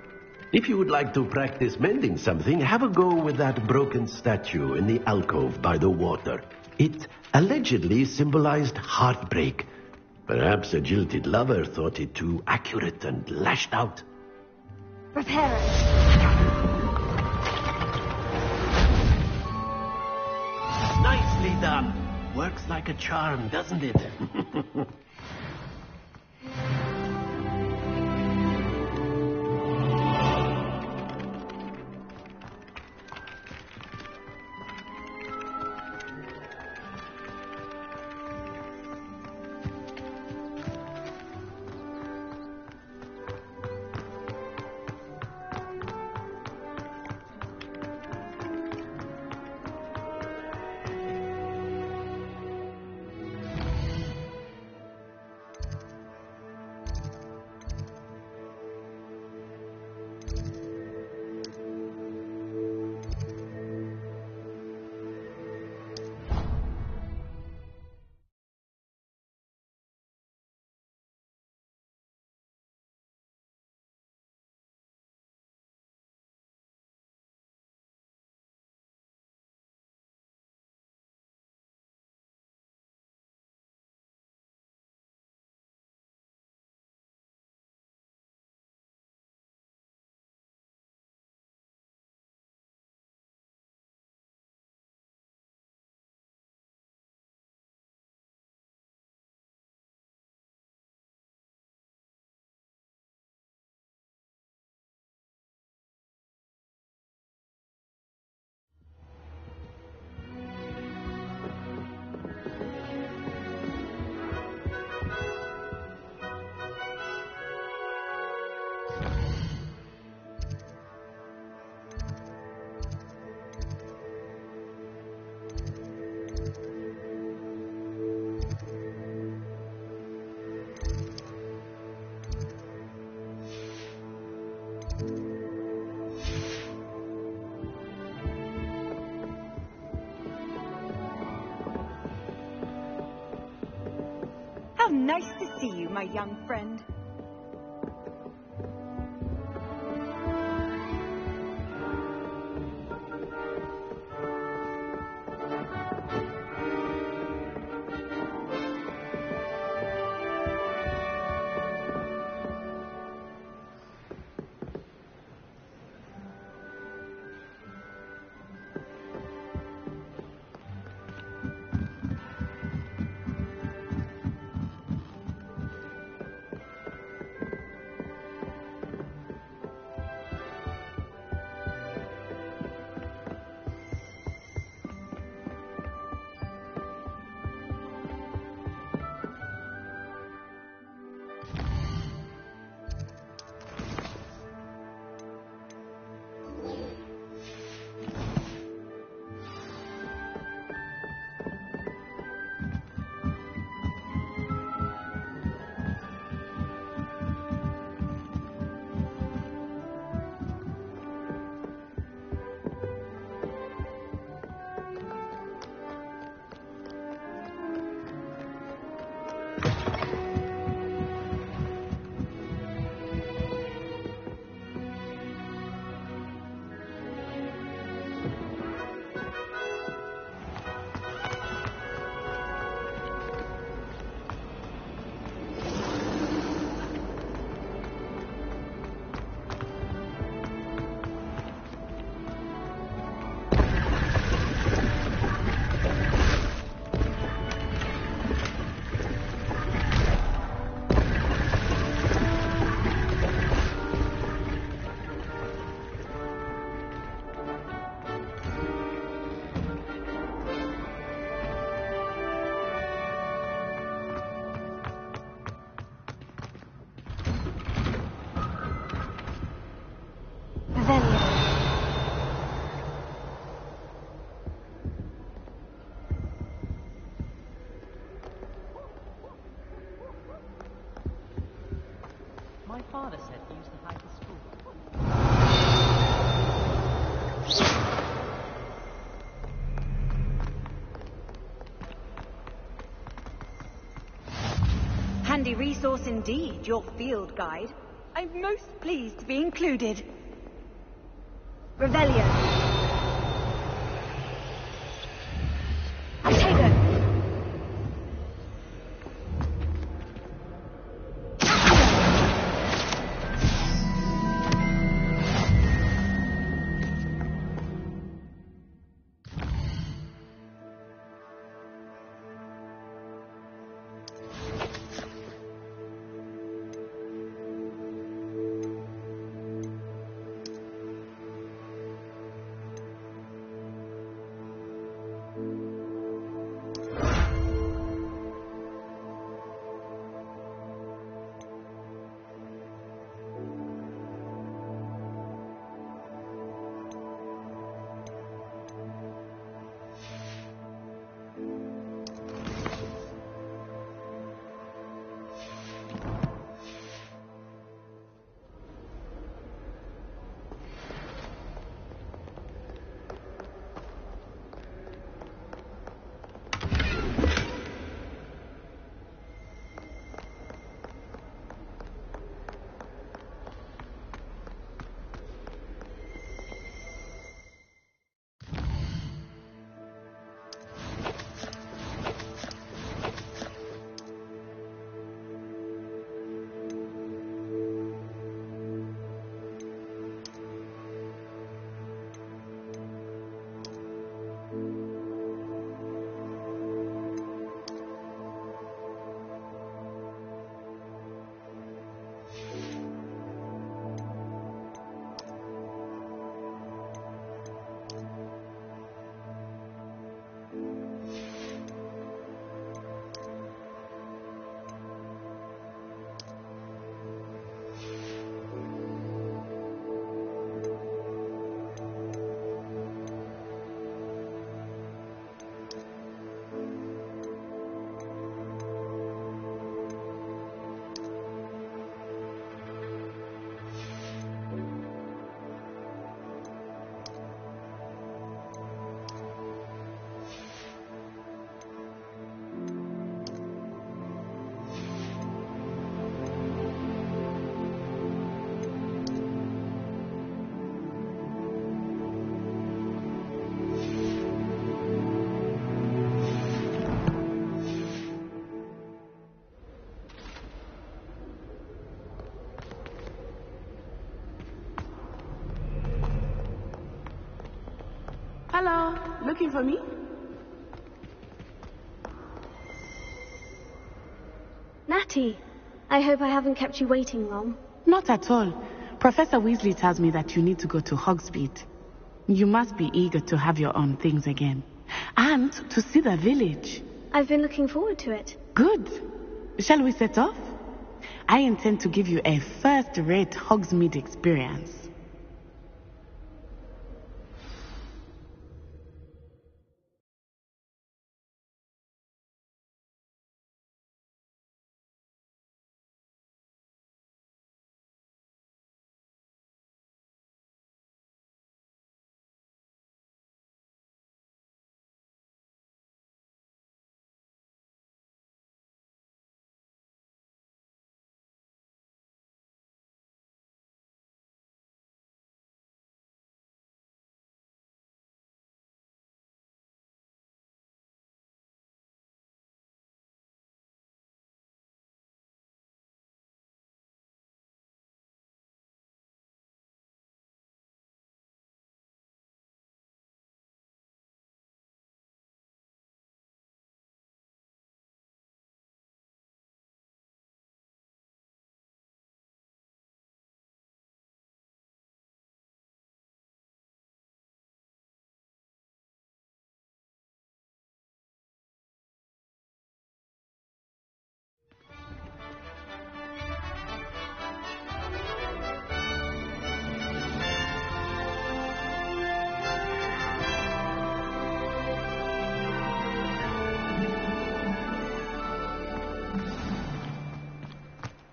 If you would like to practice mending something, have a go with that broken statue in the alcove by the water. It allegedly symbolized heartbreak. Perhaps a jilted lover thought it too accurate and lashed out. Repair it. Nicely done. Works like a charm, doesn't it? How nice to see you, my young friend. My father said he used to hike to school. Handy resource indeed, your field guide. I'm most pleased to be included. Revelio. Taylor. Hello, looking for me? Natty, I hope I haven't kept you waiting long. Not at all. Professor Weasley tells me that you need to go to Hogsmeade. You must be eager to have your own things again. And to see the village. I've been looking forward to it. Good. Shall we set off? I intend to give you a first-rate Hogsmeade experience.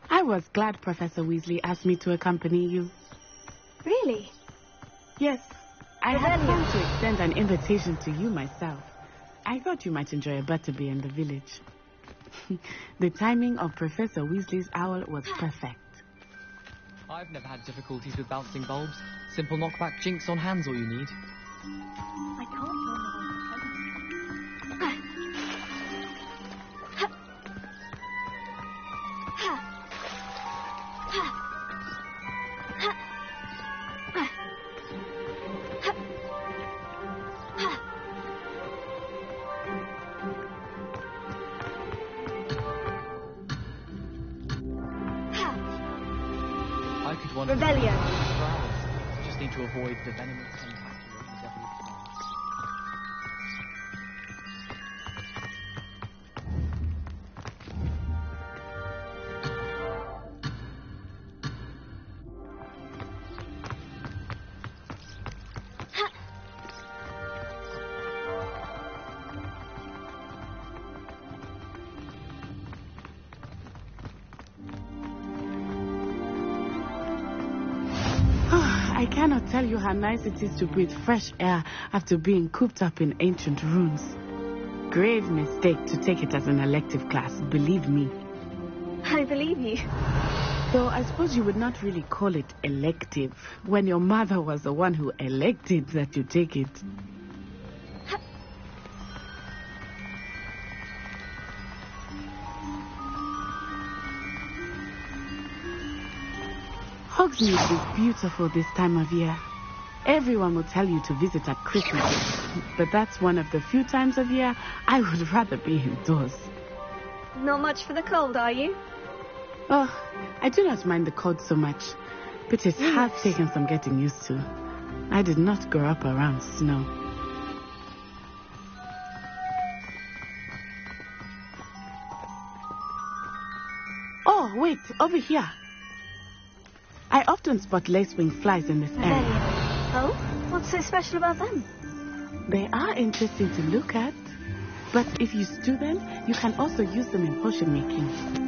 I was glad Professor Weasley asked me to accompany you. Really? Yes. I had planned to extend an invitation to you myself. I thought you might enjoy a butterbeer in the village. The timing of Professor Weasley's owl was perfect. I've never had difficulties with bouncing bulbs. Simple knockback jinx on hand's all you need. I can't Rebellion. Just need to avoid the venomous contact with the deadly plants. I cannot tell you how nice it is to breathe fresh air after being cooped up in ancient ruins. Grave mistake to take it as an elective class, believe me. I believe you. Though I suppose you would not really call it elective, when your mother was the one who elected that you take it. Hogsmeade is beautiful this time of year. Everyone will tell you to visit at Christmas, but that's one of the few times of year I would rather be indoors. Not much for the cold, are you? Oh, I do not mind the cold so much, but it has taken some getting used to. I did not grow up around snow. Oh, wait, over here. I often spot lacewing flies in this area. Oh? What's so special about them? They are interesting to look at, but if you stew them, you can also use them in potion making.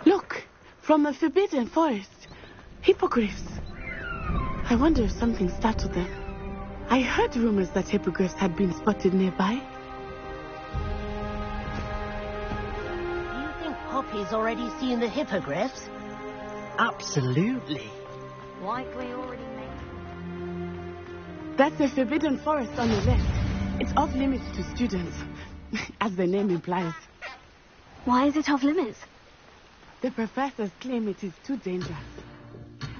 Look, from the Forbidden Forest. Hippogriffs. I wonder if something startled them. I heard rumors that hippogriffs had been spotted nearby. Do you think Poppy's already seen the hippogriffs? Absolutely. Like we already made. That's the Forbidden Forest on the left. It's off limits to students, as the name implies. Why is it off limits? The professors claim it is too dangerous.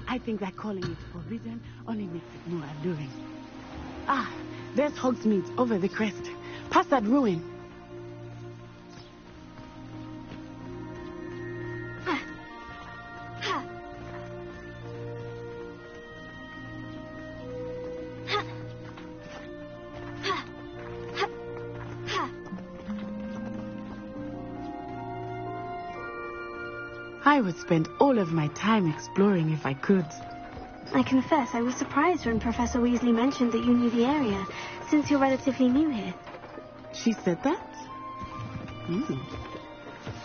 I think that calling it forbidden only makes it more alluring. Ah, there's Hogsmeade over the crest. Past that ruin. I would spend all of my time exploring if I could. I confess, I was surprised when Professor Weasley mentioned that you knew the area, since you're relatively new here. She said that?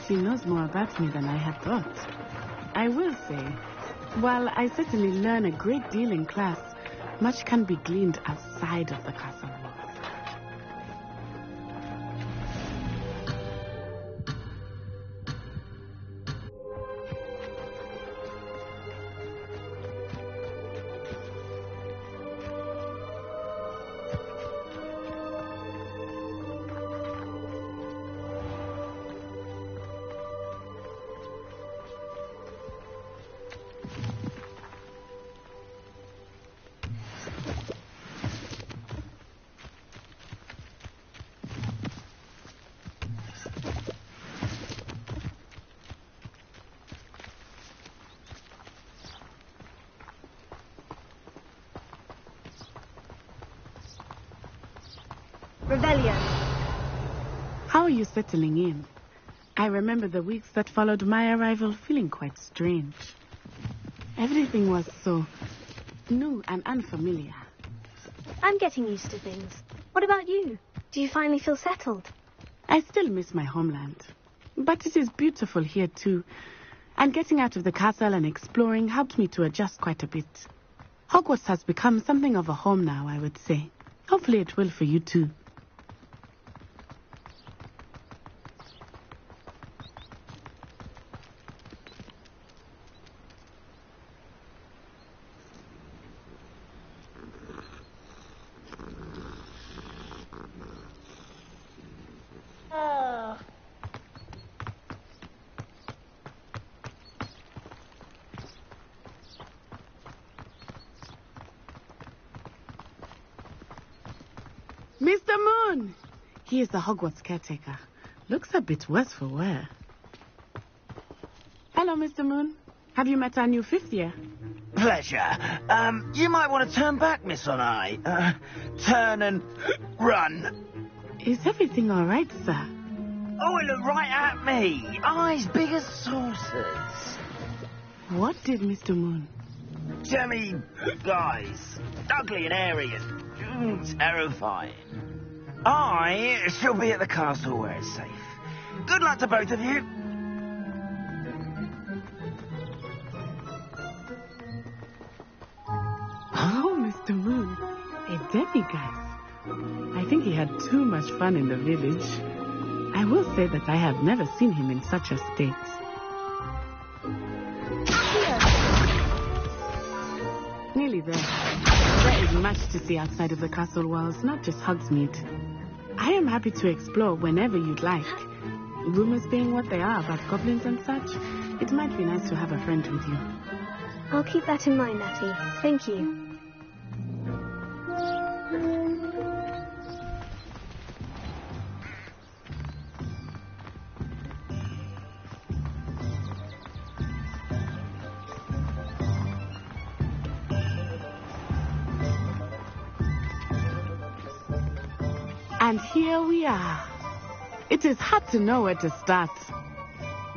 She knows more about me than I had thought. I will say, while I certainly learn a great deal in class, much can be gleaned outside of the castle walls. Rebellion. How are you settling in? I remember the weeks that followed my arrival feeling quite strange. Everything was so new and unfamiliar. I'm getting used to things. What about you? Do you finally feel settled? I still miss my homeland. But it is beautiful here too. And getting out of the castle and exploring helped me to adjust quite a bit. Hogwarts has become something of a home now, I would say. Hopefully it will for you too. Mr. Moon! He is the Hogwarts caretaker. Looks a bit worse for wear. Hello, Mr. Moon. Have you met our new fifth year? Pleasure. You might want to turn back, Miss Onai. Turn and run. Is everything all right, sir? Oh, it looked right at me. Eyes big as saucers. What did Mr. Moon? Jemmy guys. Ugly and airy and terrifying. I shall be at the castle where it's safe. Good luck to both of you. Oh, Mr. Moon, a demigod. I think he had too much fun in the village. I will say that I have never seen him in such a state. Nearly there. There is much to see outside of the castle walls, not just Hogsmeade. I am happy to explore whenever you'd like. Rumors being what they are about goblins and such, it might be nice to have a friend with you. I'll keep that in mind, Natty. Thank you. And here we are. It is hard to know where to start.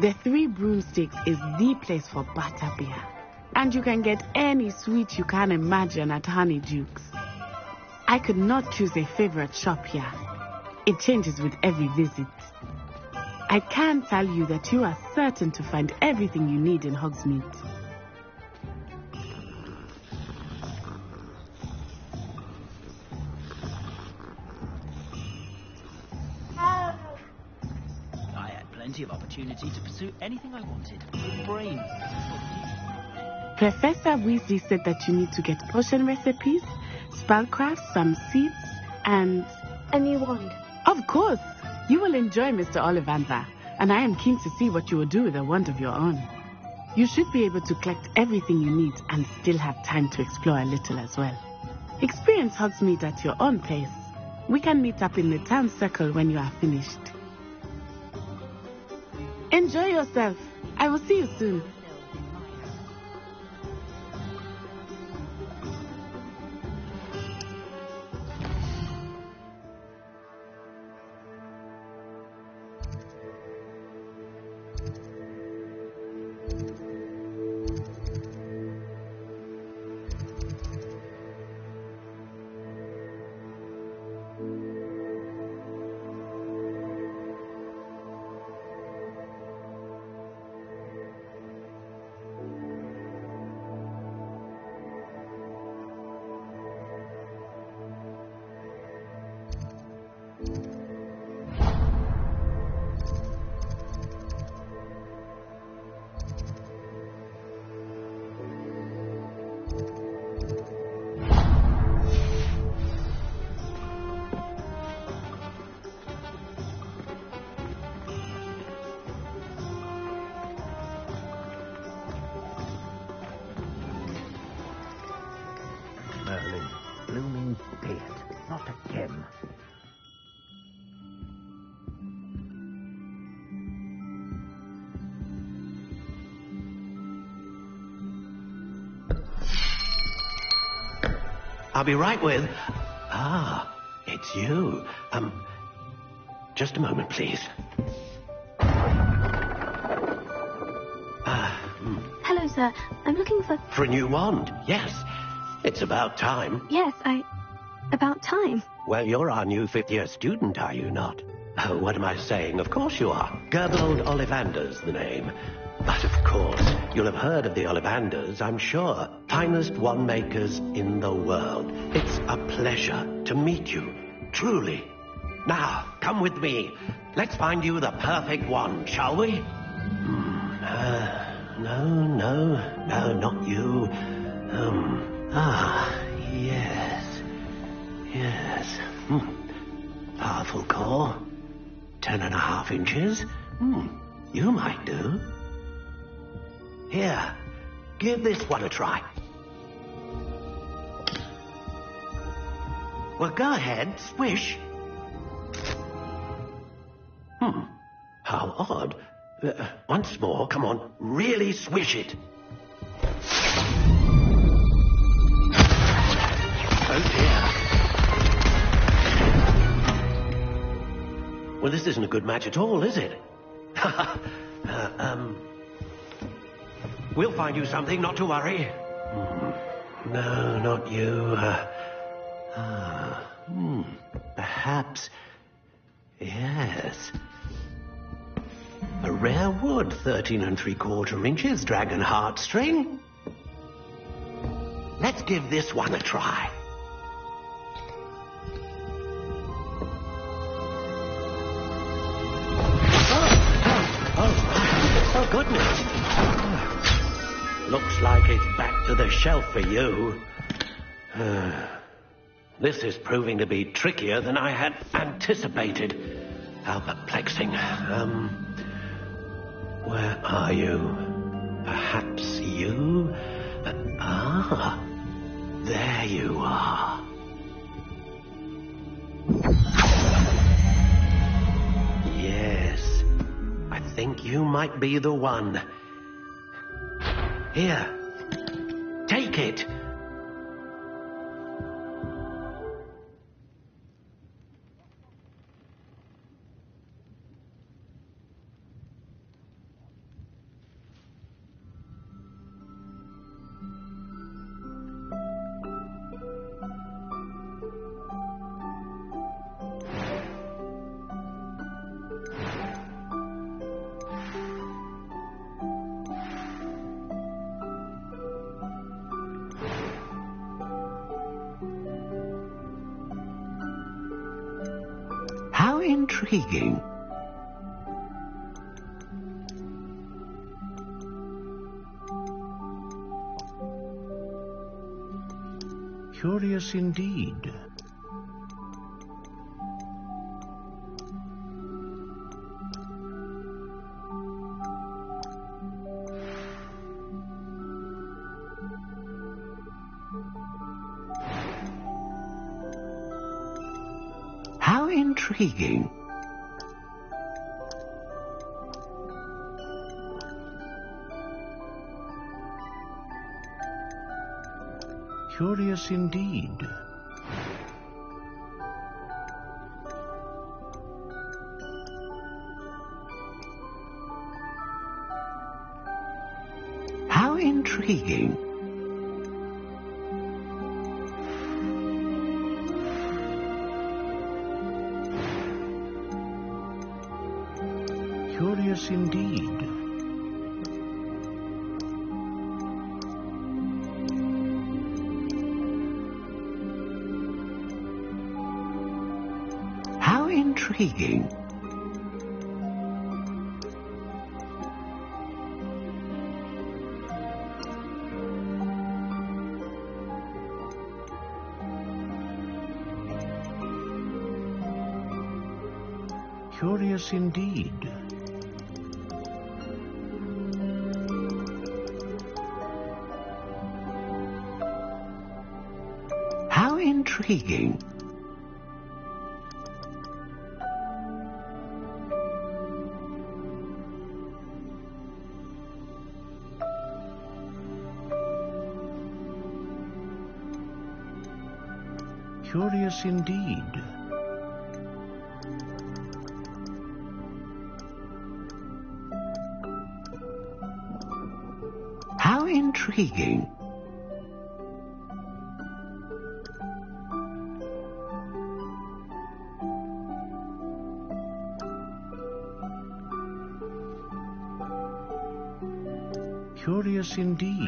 The Three Broomsticks is the place for butterbeer. And you can get any sweet you can imagine at Honeydukes. I could not choose a favorite shop here. It changes with every visit. I can tell you that you are certain to find everything you need in Hogsmeade. Plenty of opportunity to pursue anything I wanted. With brains. Professor Weasley said that you need to get potion recipes, spellcraft, some seeds, and... a new wand. Of course! You will enjoy Mr. Ollivander, and I am keen to see what you will do with a wand of your own. You should be able to collect everything you need and still have time to explore a little as well. Experience Hogsmeade at your own pace. We can meet up in the town circle when you are finished. Enjoy yourself. I will see you soon. Merlin, blooming beard, not again. I'll be right with... Ah, it's you. Just a moment, please. Hello, sir. I'm looking for... For a new wand, yes. It's about time. Yes, about time. Well, you're our new fifth-year student, are you not? Oh, what am I saying? Of course you are. Gerbold Ollivander's the name. But of course, you'll have heard of the Ollivanders, I'm sure. Finest wand makers in the world. It's a pleasure to meet you, truly. Now, come with me. Let's find you the perfect wand, shall we? No, not you. Yes. Powerful core. 10.5 inches. You might do. Here, give this one a try. Well, go ahead, swish. How odd. Once more, come on, really swish it. Oh dear. Well, this isn't a good match at all, is it? We'll find you something, not to worry. No, not you. Perhaps... Yes. A rare wood, 13 3/4 inches, dragon heartstring. Let's give this one a try. Oh, goodness. Looks like it's back to the shelf for you. This is proving to be trickier than I had anticipated. How perplexing. Where are you? Perhaps you? There you are. Yes, I think you might be the one. Here, take it. How intriguing. Curious indeed. How intriguing. Curious indeed. How intriguing. Curious indeed. How intriguing. Curious indeed. How intriguing. Curious indeed. How intriguing. Curious indeed.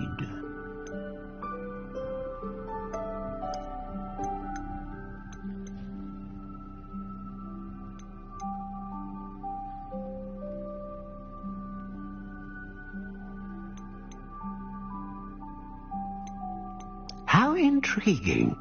How intriguing.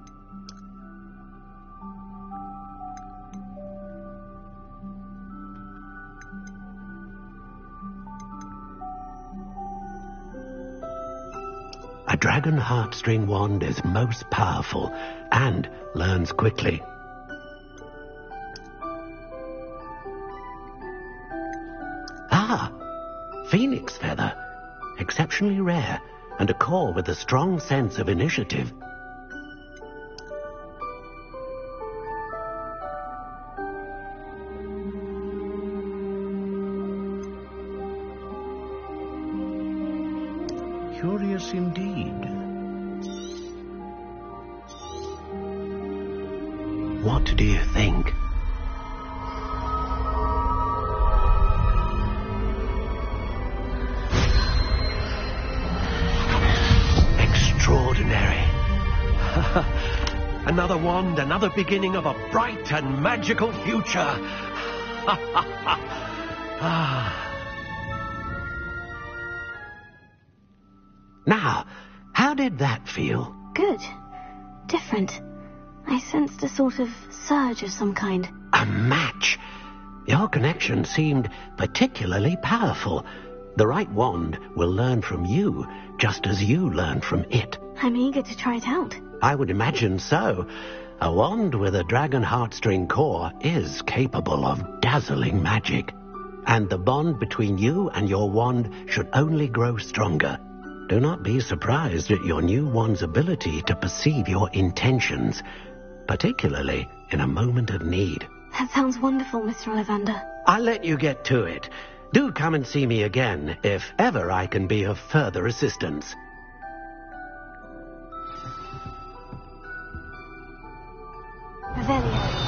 A dragon heartstring wand is most powerful and learns quickly. Ah, phoenix feather. Exceptionally rare, and a core with a strong sense of initiative. Curious indeed. What do you think? Extraordinary. Another wand, another beginning of a bright and magical future. Now, how did that feel? Good. Different. I sensed a sort of surge of some kind. A match. Your connection seemed particularly powerful. The right wand will learn from you, just as you learn from it. I'm eager to try it out. I would imagine so. A wand with a dragon heartstring core is capable of dazzling magic. And the bond between you and your wand should only grow stronger. Do not be surprised at your new wand's ability to perceive your intentions, particularly in a moment of need. That sounds wonderful, Mr. Ollivander. I'll let you get to it. Do come and see me again if ever I can be of further assistance. Revelio.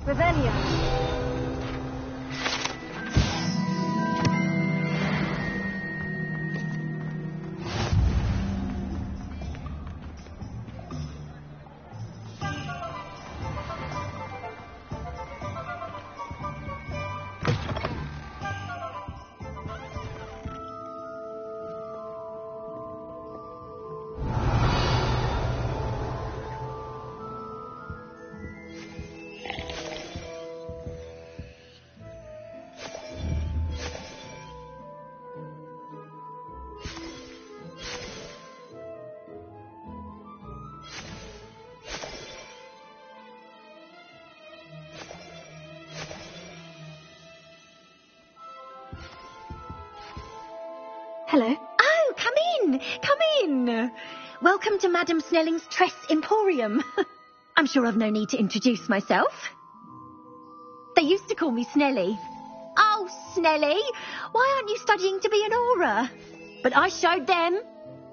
Revelio. Hello. Oh, come in. Come in. Welcome to Madame Snelling's Tress Emporium. I'm sure I've no need to introduce myself. They used to call me Snelly. Oh, Snelly, why aren't you studying to be an aura? But I showed them.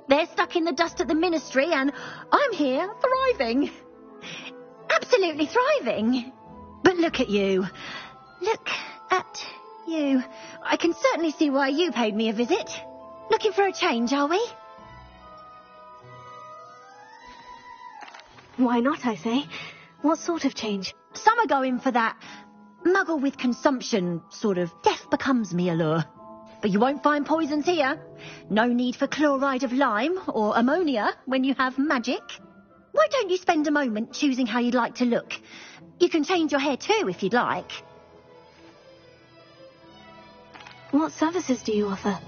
They're stuck in the dust at the ministry and I'm here thriving. Absolutely thriving. But look at you. Look at you. I can certainly see why you paid me a visit. Looking for a change, are we? Why not, I say? What sort of change? Some are going for that muggle with consumption, sort of death becomes me allure. But you won't find poisons here. No need for chloride of lime or ammonia when you have magic. Why don't you spend a moment choosing how you'd like to look? You can change your hair too if you'd like. What services do you offer?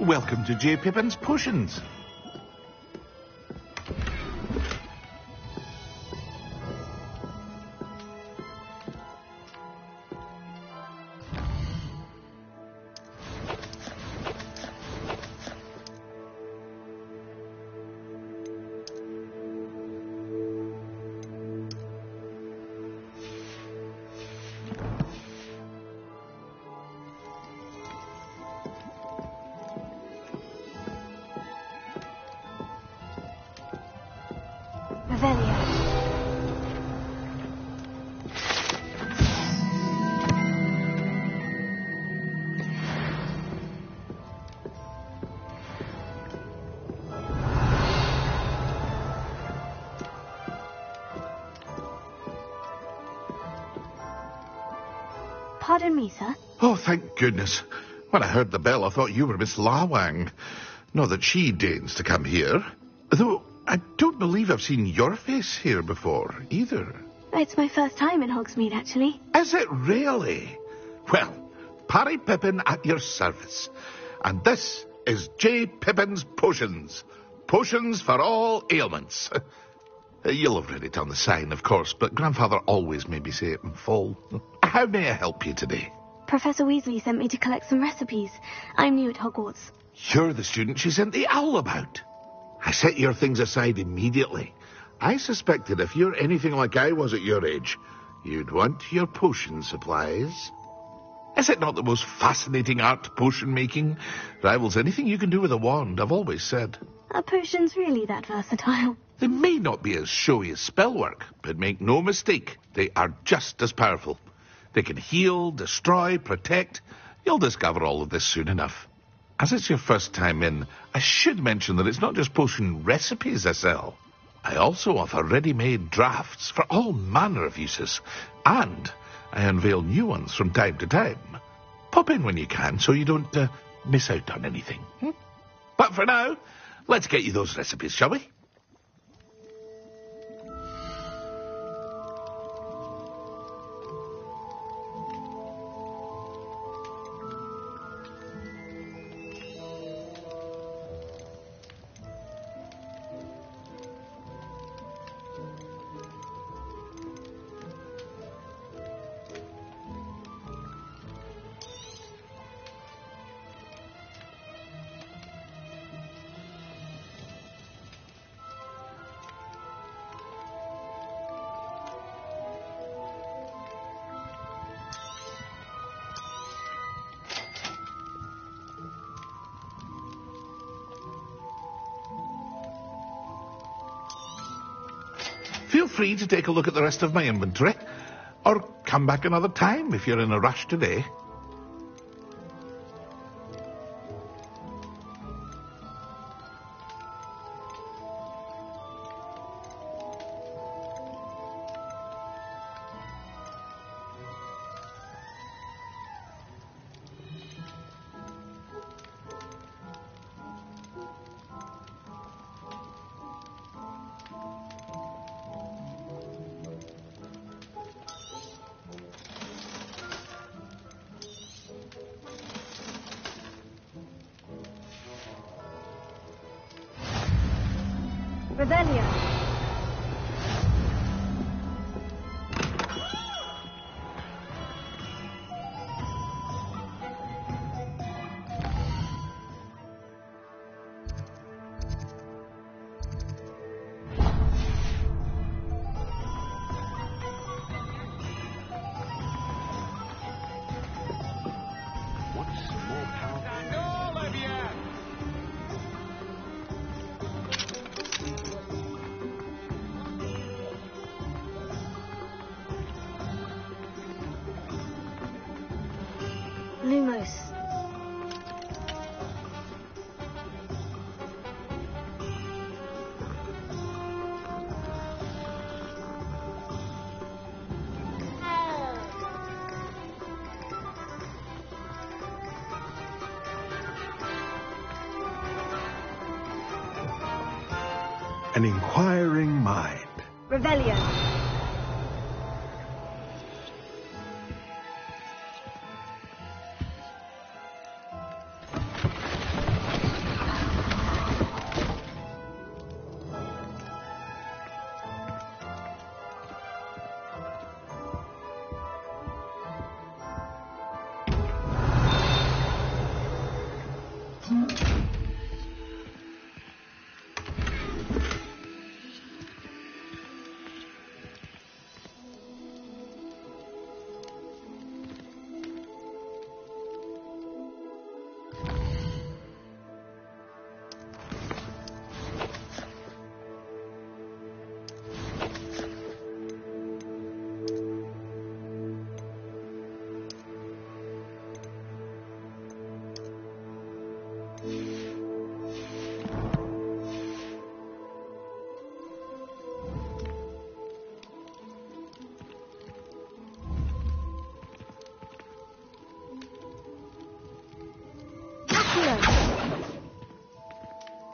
Welcome to J. Pippin's Potions. Pardon me, sir. Oh, thank goodness. When I heard the bell, I thought you were Miss Lawang. Not that she deigns to come here. Though I don't believe I've seen your face here before, either. It's my first time in Hogsmeade, actually. Is it really? Well, Parry Pippin at your service. And this is J. Pippin's Potions. Potions for all ailments. You'll have read it on the sign, of course, but Grandfather always made me say it in full. How may I help you today? Professor Weasley sent me to collect some recipes. I'm new at Hogwarts. You're the student she sent the owl about. I set your things aside immediately. I suspected if you're anything like I was at your age, you'd want your potion supplies. Is it not the most fascinating art, potion making? Rivals anything you can do with a wand, I've always said. Are potions really that versatile? They may not be as showy as spellwork, but make no mistake, they are just as powerful. They can heal, destroy, protect. You'll discover all of this soon enough. As it's your first time in, I should mention that it's not just potion recipes I sell. I also offer ready-made drafts for all manner of uses, and I unveil new ones from time to time. Pop in when you can so you don't miss out on anything. But for now, let's get you those recipes, shall we? Feel free to take a look at the rest of my inventory, or come back another time if you're in a rush today. Revelio. Lumos. An inquiring mind. Revelio.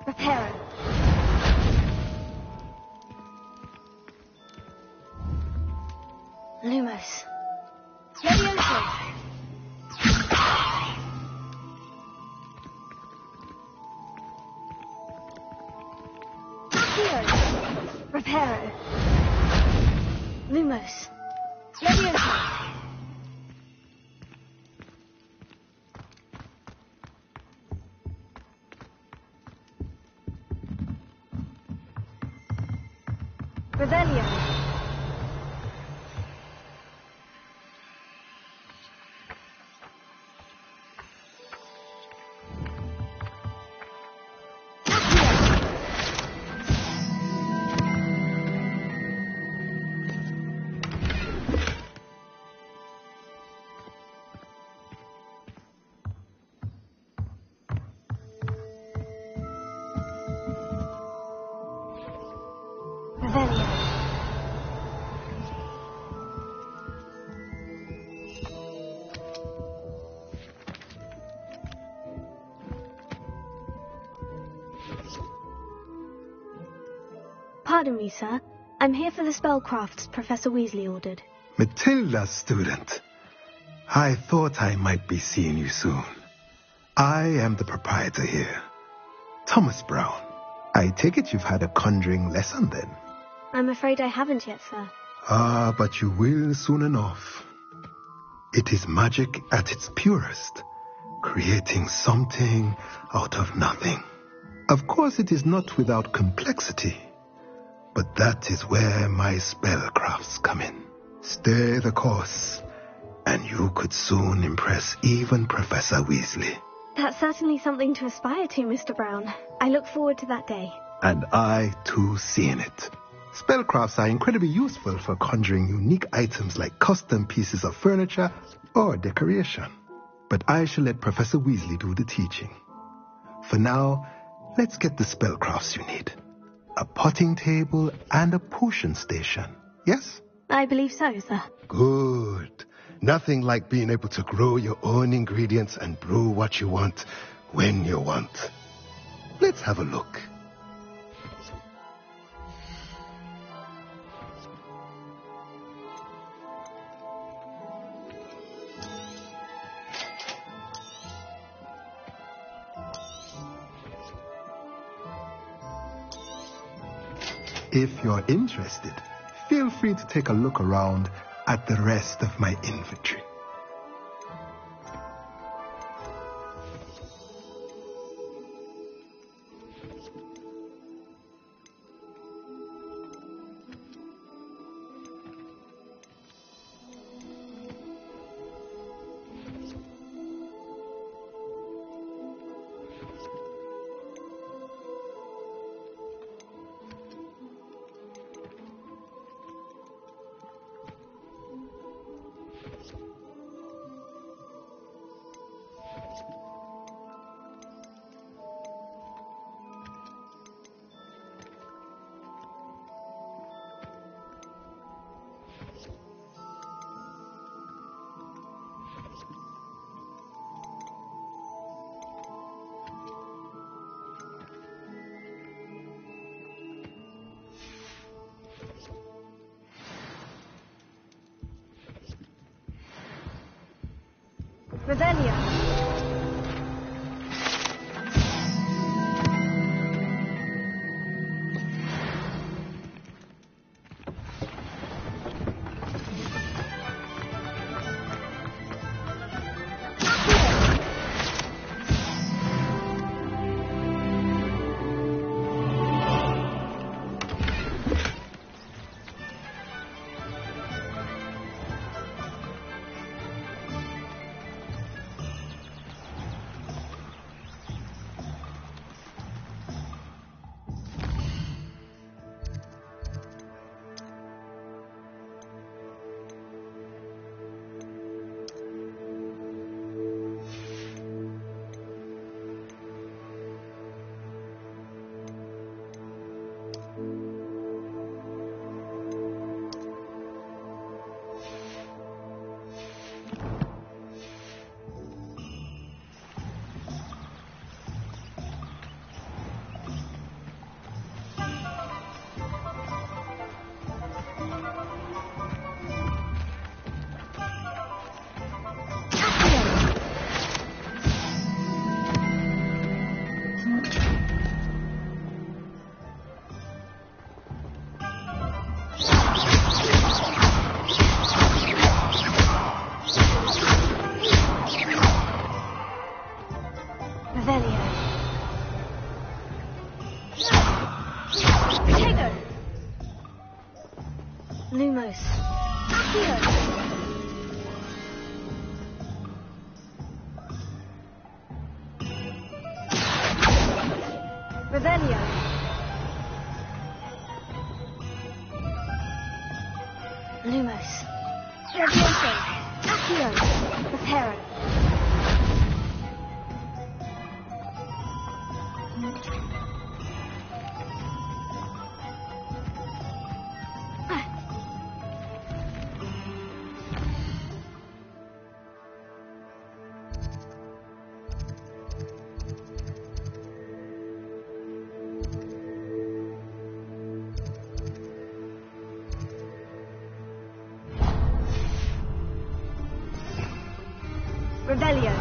Reparo. Lumos. Levioso. Accio. Reparo. Lumos. Levioso. Revelio. Revelio. Pardon me, sir. I'm here for the spellcrafts Professor Weasley ordered. Matilda, student. I thought I might be seeing you soon. I am the proprietor here, Thomas Brown. I take it you've had a conjuring lesson then? I'm afraid I haven't yet, sir. Ah, but you will soon enough. It is magic at its purest, creating something out of nothing. Of course, it is not without complexity, but that is where my spellcrafts come in. Stay the course, and you could soon impress even Professor Weasley. That's certainly something to aspire to, Mr. Brown. I look forward to that day. And I, too, seeing it. Spellcrafts are incredibly useful for conjuring unique items like custom pieces of furniture or decoration. But I shall let Professor Weasley do the teaching. For now, let's get the spellcrafts you need. A potting table and a potion station, yes? I believe so, sir. Good. Nothing like being able to grow your own ingredients and brew what you want when you want. Let's have a look. If you're interested, feel free to take a look around at the rest of my inventory. Revelio. Revelio. Tego. Lumos. Accio. Revelio. Lumos. Reviente. Accio. Reparo. Revelio.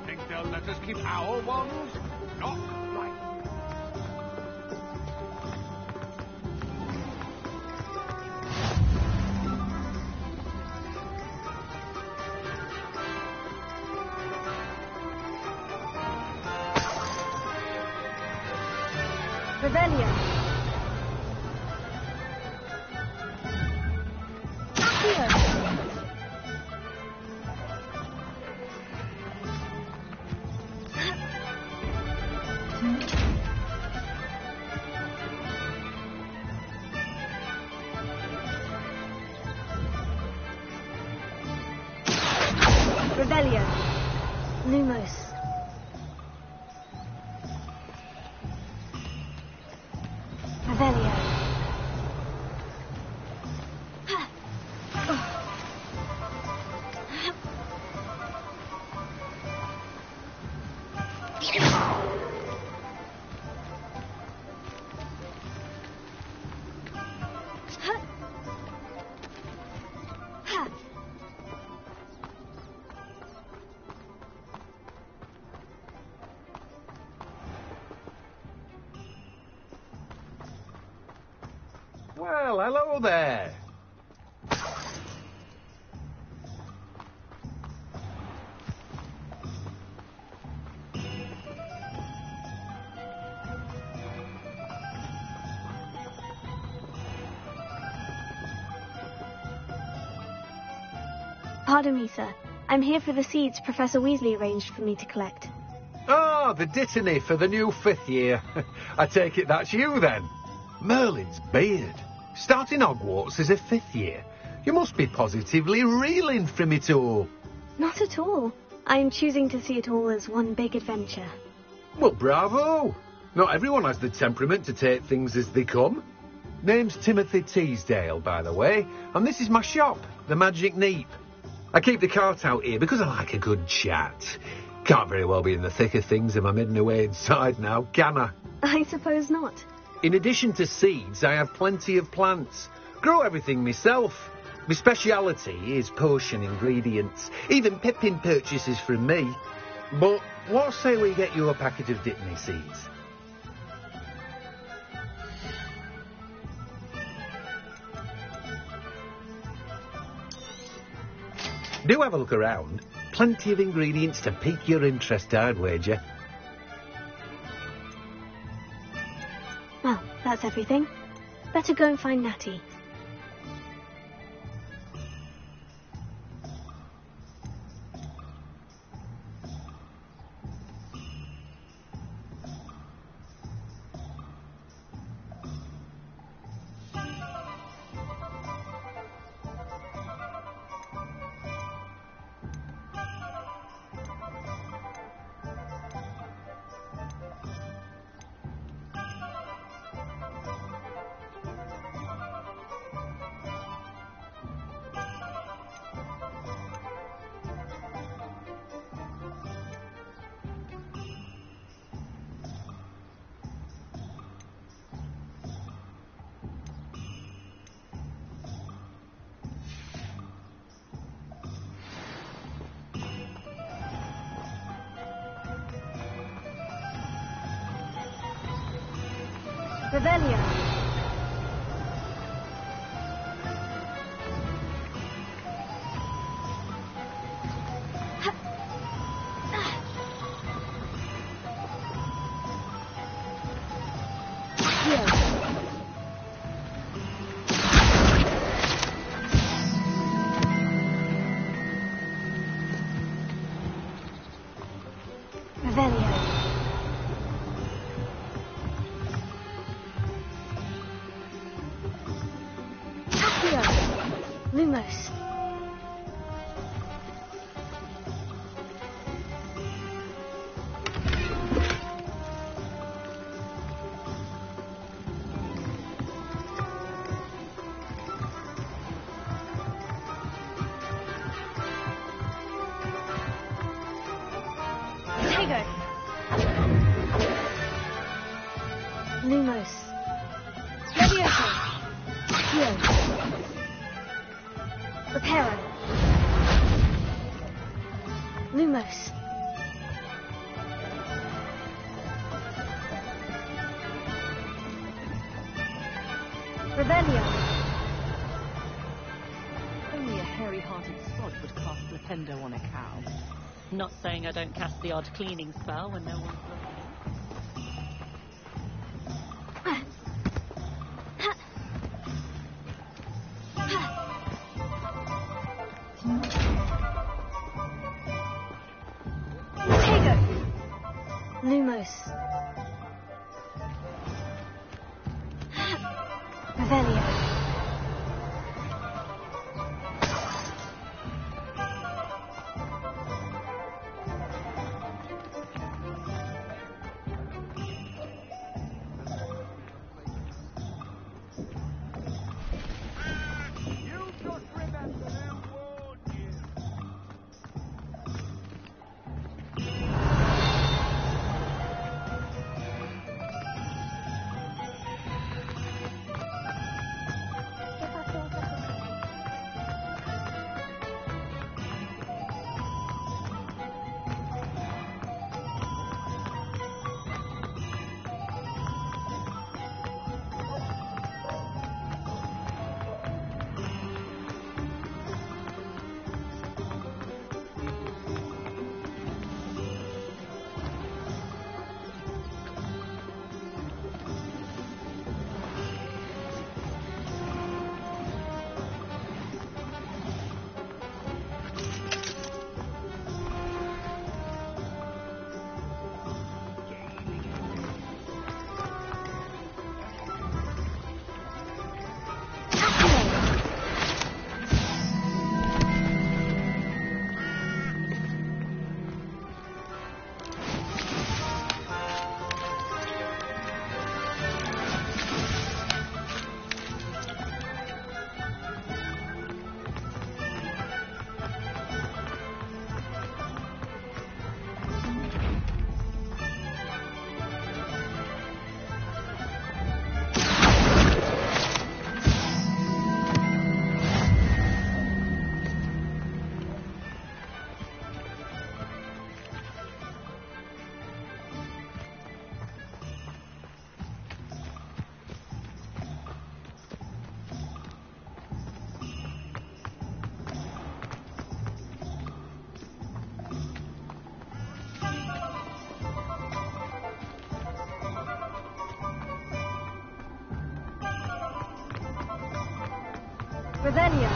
Think they'll let us keep our ones? Not right. Revelio. Accio. Revelio. Lumos. Revelio. Well, hello there. Pardon me, sir. I'm here for the seeds Professor Weasley arranged for me to collect. Ah, the dittany for the new 5th year. I take it that's you, then. Merlin's beard. Starting Hogwarts as a 5th year. You must be positively reeling from it all. Not at all. I'm choosing to see it all as one big adventure. Well, bravo. Not everyone has the temperament to take things as they come. Name's Timothy Teasdale, by the way, and this is my shop, the Magic Neep. I keep the cart out here because I like a good chat. Can't very well be in the thick of things if I'm hidden away inside now, can I? I suppose not. In addition to seeds, I have plenty of plants. Grow everything myself. My speciality is potion ingredients. Even Pippin purchases from me. But what say we get you a packet of dittany seeds? Do have a look around. Plenty of ingredients to pique your interest, I'd wager. Well, that's everything. Better go and find Natty. Revelio. Revelio. Accio. Lumos. Tego. Lumos. Levioso. Accio. Reparo. Lumos. Revelio. Only a hairy-hearted sod would cast Flipendo on a cow. Not saying I don't cast the odd cleaning spell when no one's looking. Tego. Lumos. Revelio. Revelio.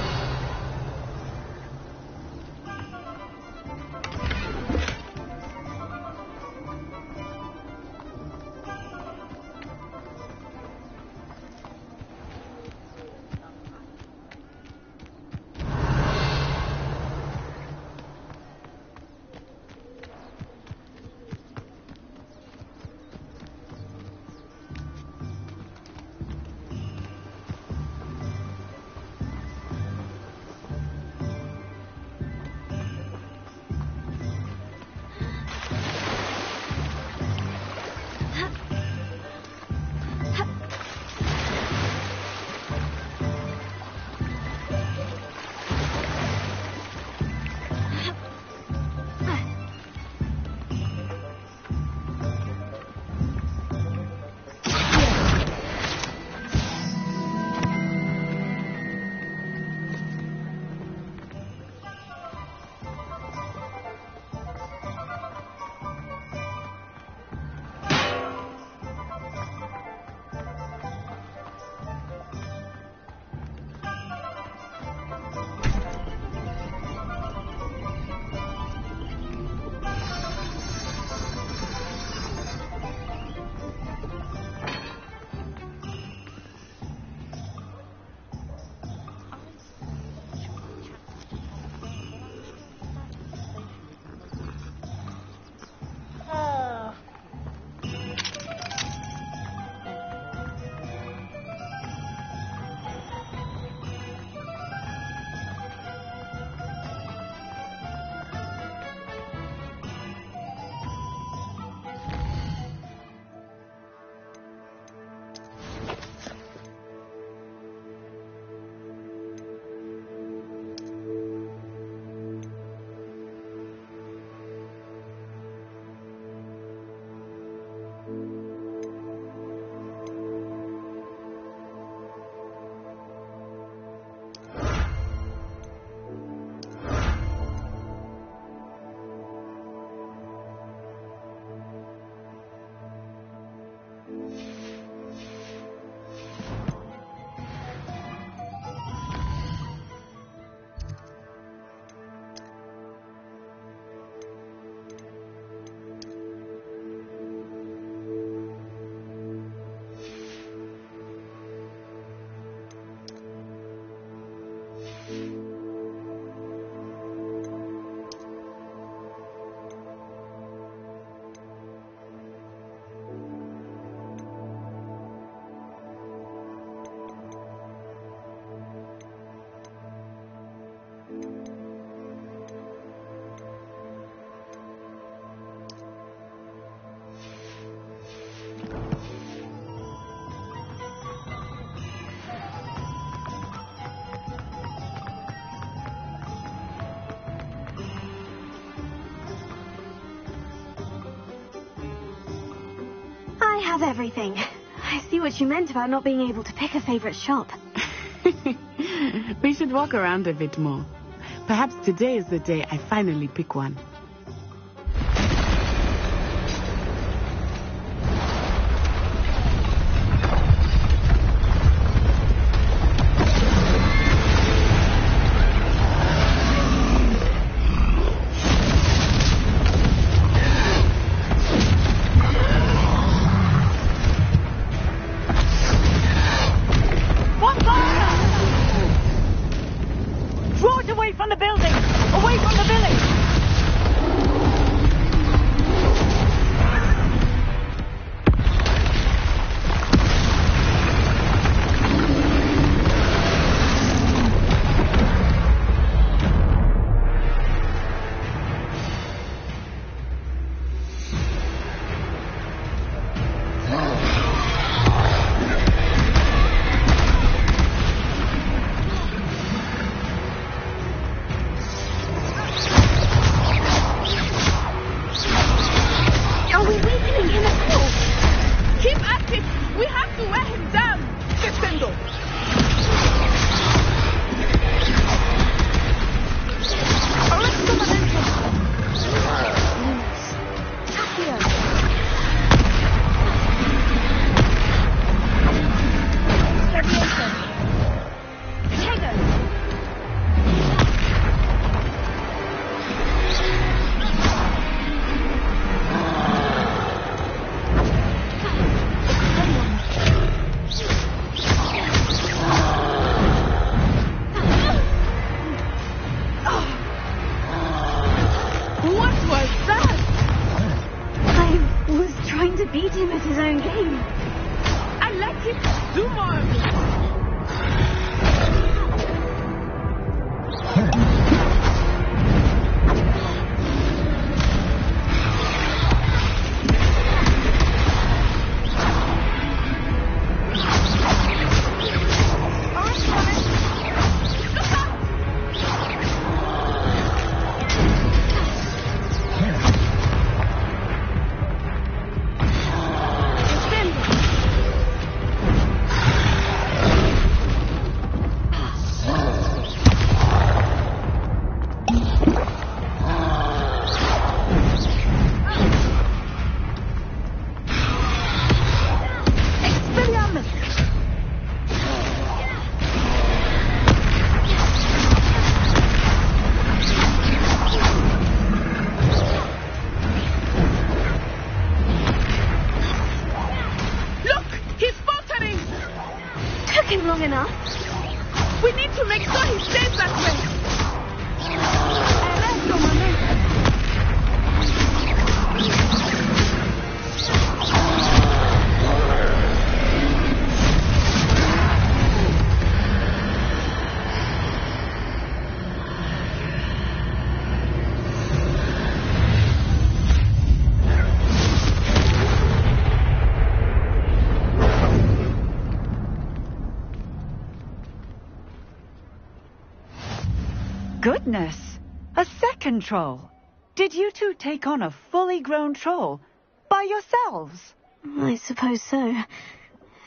have everything. I see what you meant about not being able to pick a favorite shop. We should walk around a bit more. Perhaps today is the day I finally pick one. Goodness! A second troll! Did you two take on a fully grown troll by yourselves? I suppose so.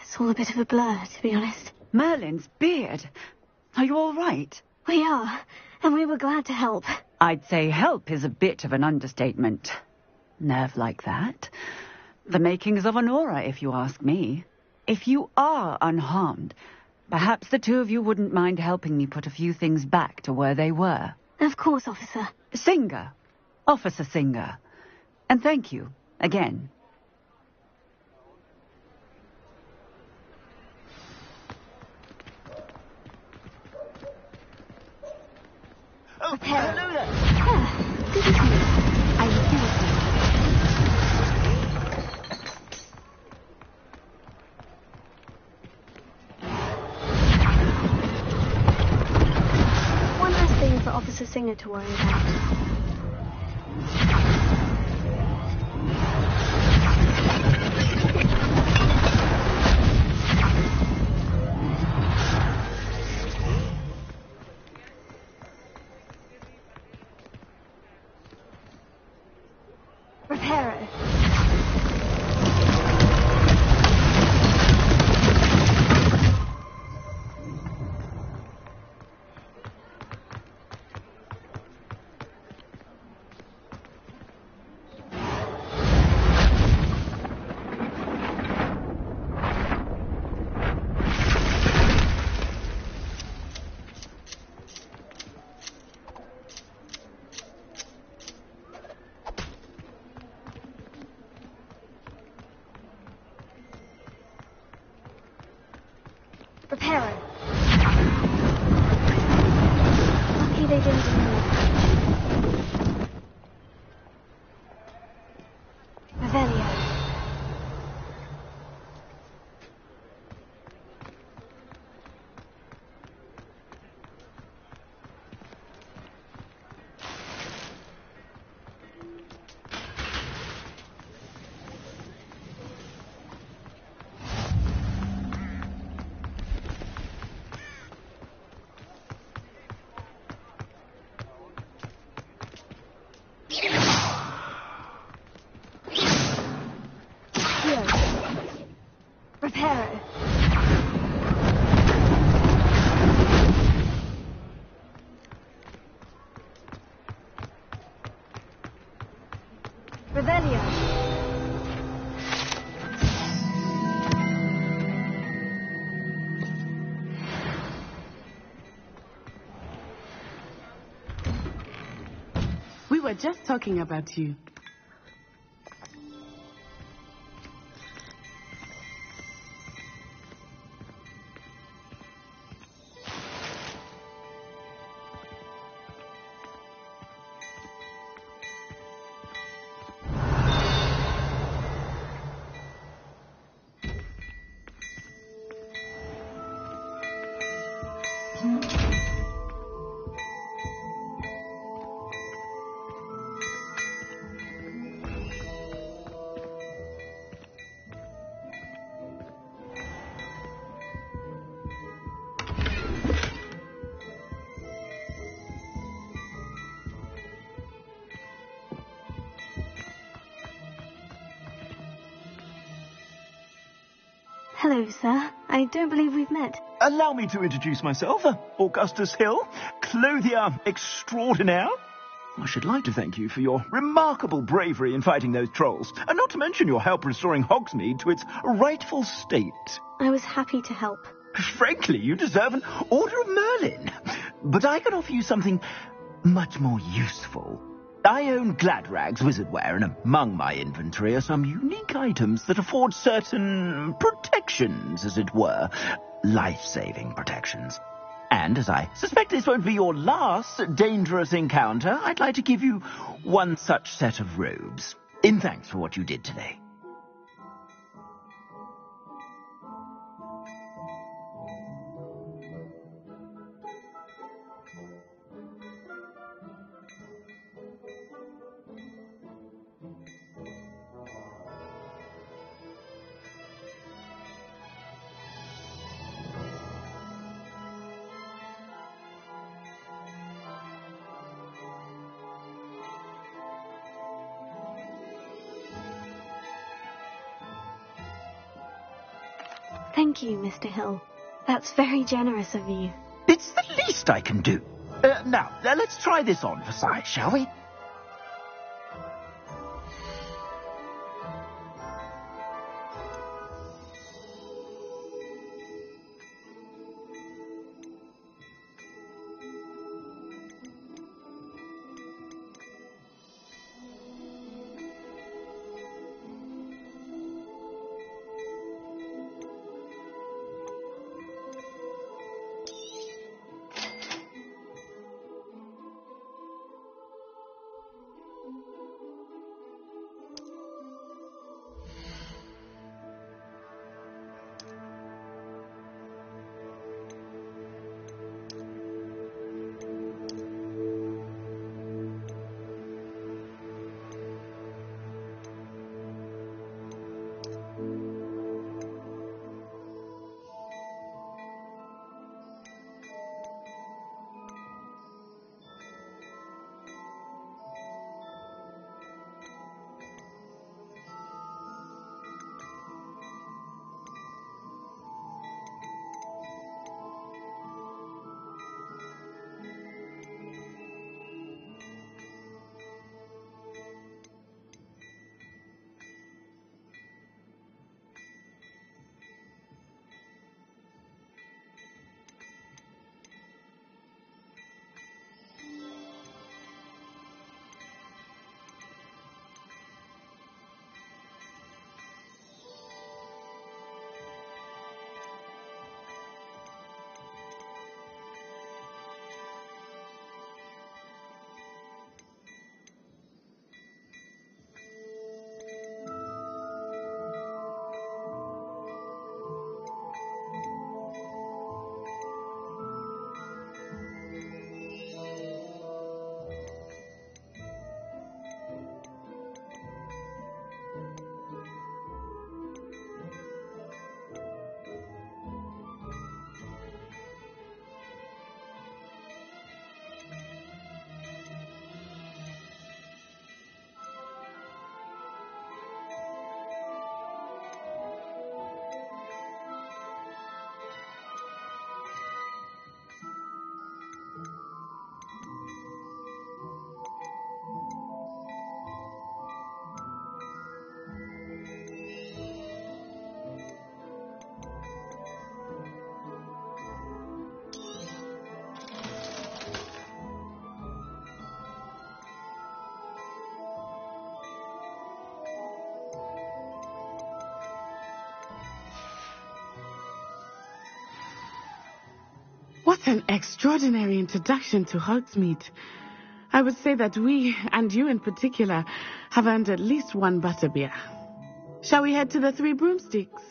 It's all a bit of a blur, to be honest. Merlin's beard. Are you all right? We are, and we were glad to help. I'd say help is a bit of an understatement. Nerve like that. The makings of an aura, if you ask me. If you are unharmed, perhaps the two of you wouldn't mind helping me put a few things back to where they were. Of course, officer. Singer. Officer Singer. And thank you, again. Oh, hallelujah! Good evening. I will do it. One last thing for Officer Singer to worry about. Reparo. Lucky they didn't ignore that. Revelio. Reparo. Revelio. We were just talking about you. Hello, sir. I don't believe we've met. Allow me to introduce myself, Augustus Hill, clothier extraordinaire. I should like to thank you for your remarkable bravery in fighting those trolls, and not to mention your help restoring Hogsmeade to its rightful state. I was happy to help. Frankly, you deserve an Order of Merlin. But I can offer you something much more useful. I own Gladrag's wizardware, and among my inventory are some unique items that afford certain protections, as it were. Life-saving protections. And as I suspect this won't be your last dangerous encounter, I'd like to give you one such set of robes, in thanks for what you did today. Thank you, Mr. Hill. That's very generous of you. It's the least I can do. Now, let's try this on for size, shall we? What an extraordinary introduction to Hogsmeade. I would say that we, and you in particular, have earned at least one butterbeer. Shall we head to the Three Broomsticks?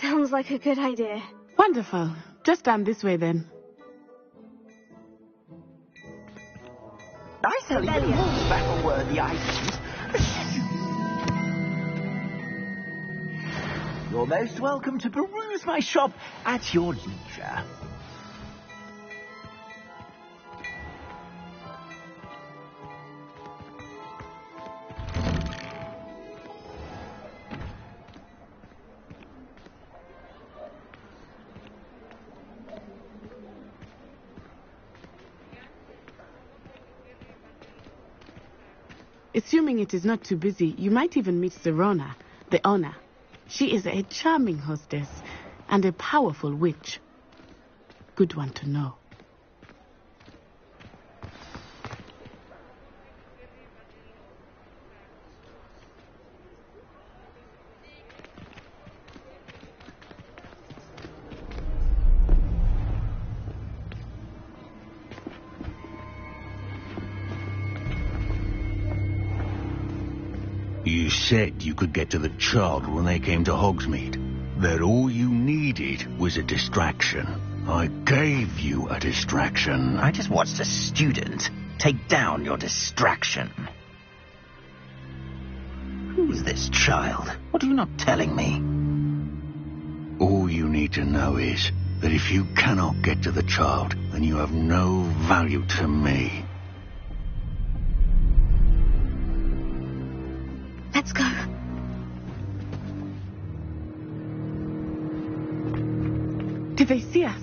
Sounds like a good idea. Wonderful. Just down this way then. I sell even more battle-worthy items. You're most welcome to peruse my shop at your leisure. Assuming it is not too busy, you might even meet Serona, the owner. She is a charming hostess and a powerful witch. Good one to know. You said you could get to the child when they came to Hogsmeade. That all you needed was a distraction. I gave you a distraction. I just watched a student take down your distraction. Who's this child? What are you not telling me? All you need to know is that if you cannot get to the child, then you have no value to me. Let's go. Did they see us?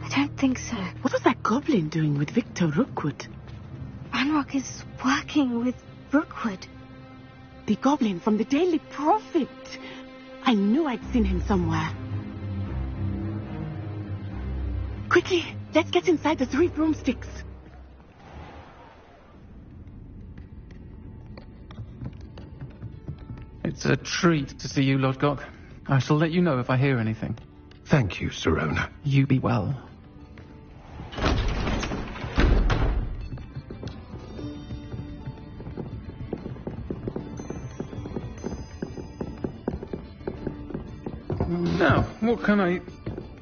I don't think so. What was that goblin doing with Victor Rookwood? Ranrock is working with Rookwood. The goblin from the Daily Prophet. I knew I'd seen him somewhere. Quickly, let's get inside the Three Broomsticks. It's a treat to see you, Lodgok. I shall let you know if I hear anything. Thank you, Serona. You be well. Now, what can I...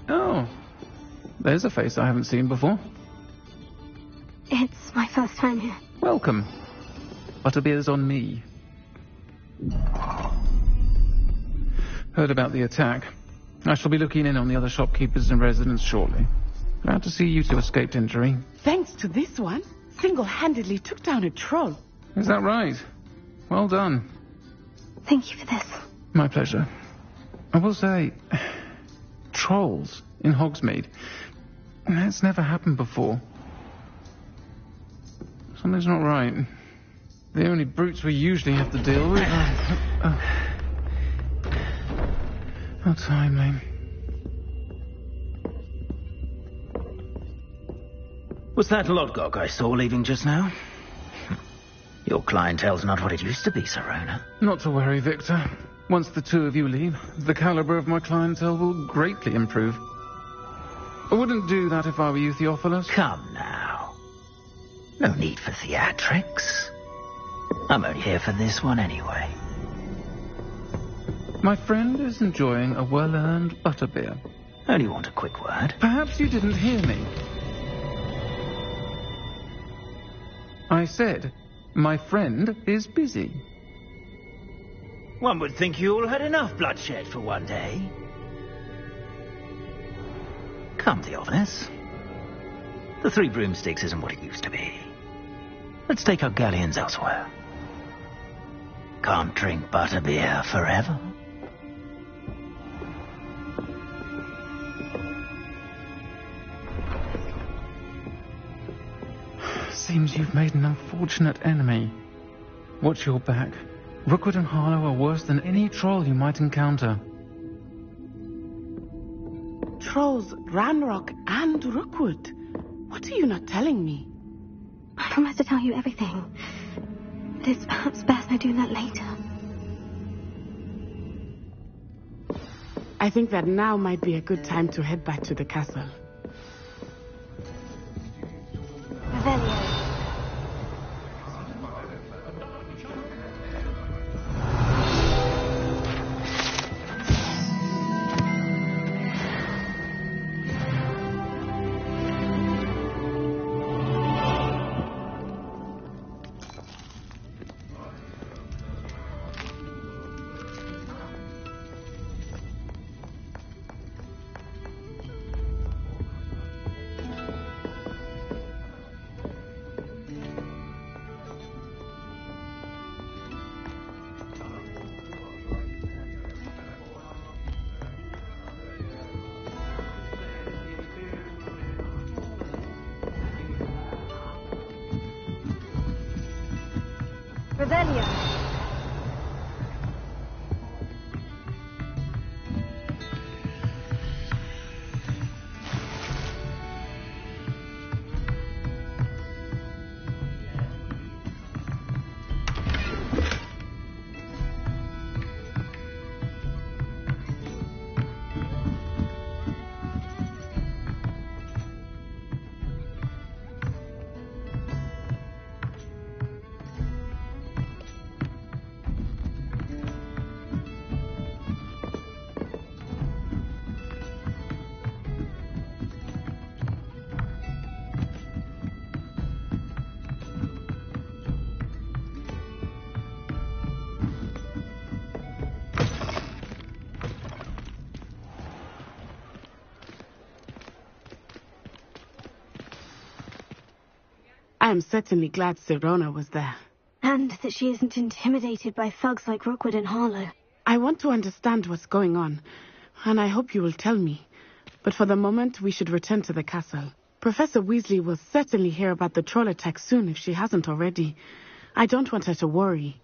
Oh, there's a face I haven't seen before. It's my first time here. Welcome. Butterbeer's on me. Heard about the attack. I shall be looking in on the other shopkeepers and residents shortly. Glad to see you two escaped injury. Thanks to this one, single-handedly took down a troll. Is that right? Well done. Thank you for this. My pleasure. I will say, trolls in Hogsmeade. That's never happened before. Something's not right. The only brutes we usually have to deal with are... How timely. Was that Lodgok I saw leaving just now? Your clientele's not what it used to be, Serona. Not to worry, Victor. Once the two of you leave, the caliber of my clientele will greatly improve. I wouldn't do that if I were you, Theophilus. Come now. No need for theatrics. I'm only here for this one anyway. My friend is enjoying a well-earned butterbeer. Only want a quick word. Perhaps you didn't hear me. I said, my friend is busy. One would think you all had enough bloodshed for one day. Come, Theophilus. The Three Broomsticks isn't what it used to be. Let's take our galleons elsewhere. Can't drink butterbeer forever. Seems you've made an unfortunate enemy. Watch your back. Rookwood and Harlow are worse than any troll you might encounter. Trolls, Ranrock, and Rookwood. What are you not telling me? I promised to tell you everything. But it's perhaps best I do that later. I think that now might be a good time to head back to the castle. Revelio. I am certainly glad Sirona was there. And that she isn't intimidated by thugs like Rookwood and Harlow. I want to understand what's going on, and I hope you will tell me. But for the moment, we should return to the castle. Professor Weasley will certainly hear about the troll attack soon if she hasn't already. I don't want her to worry.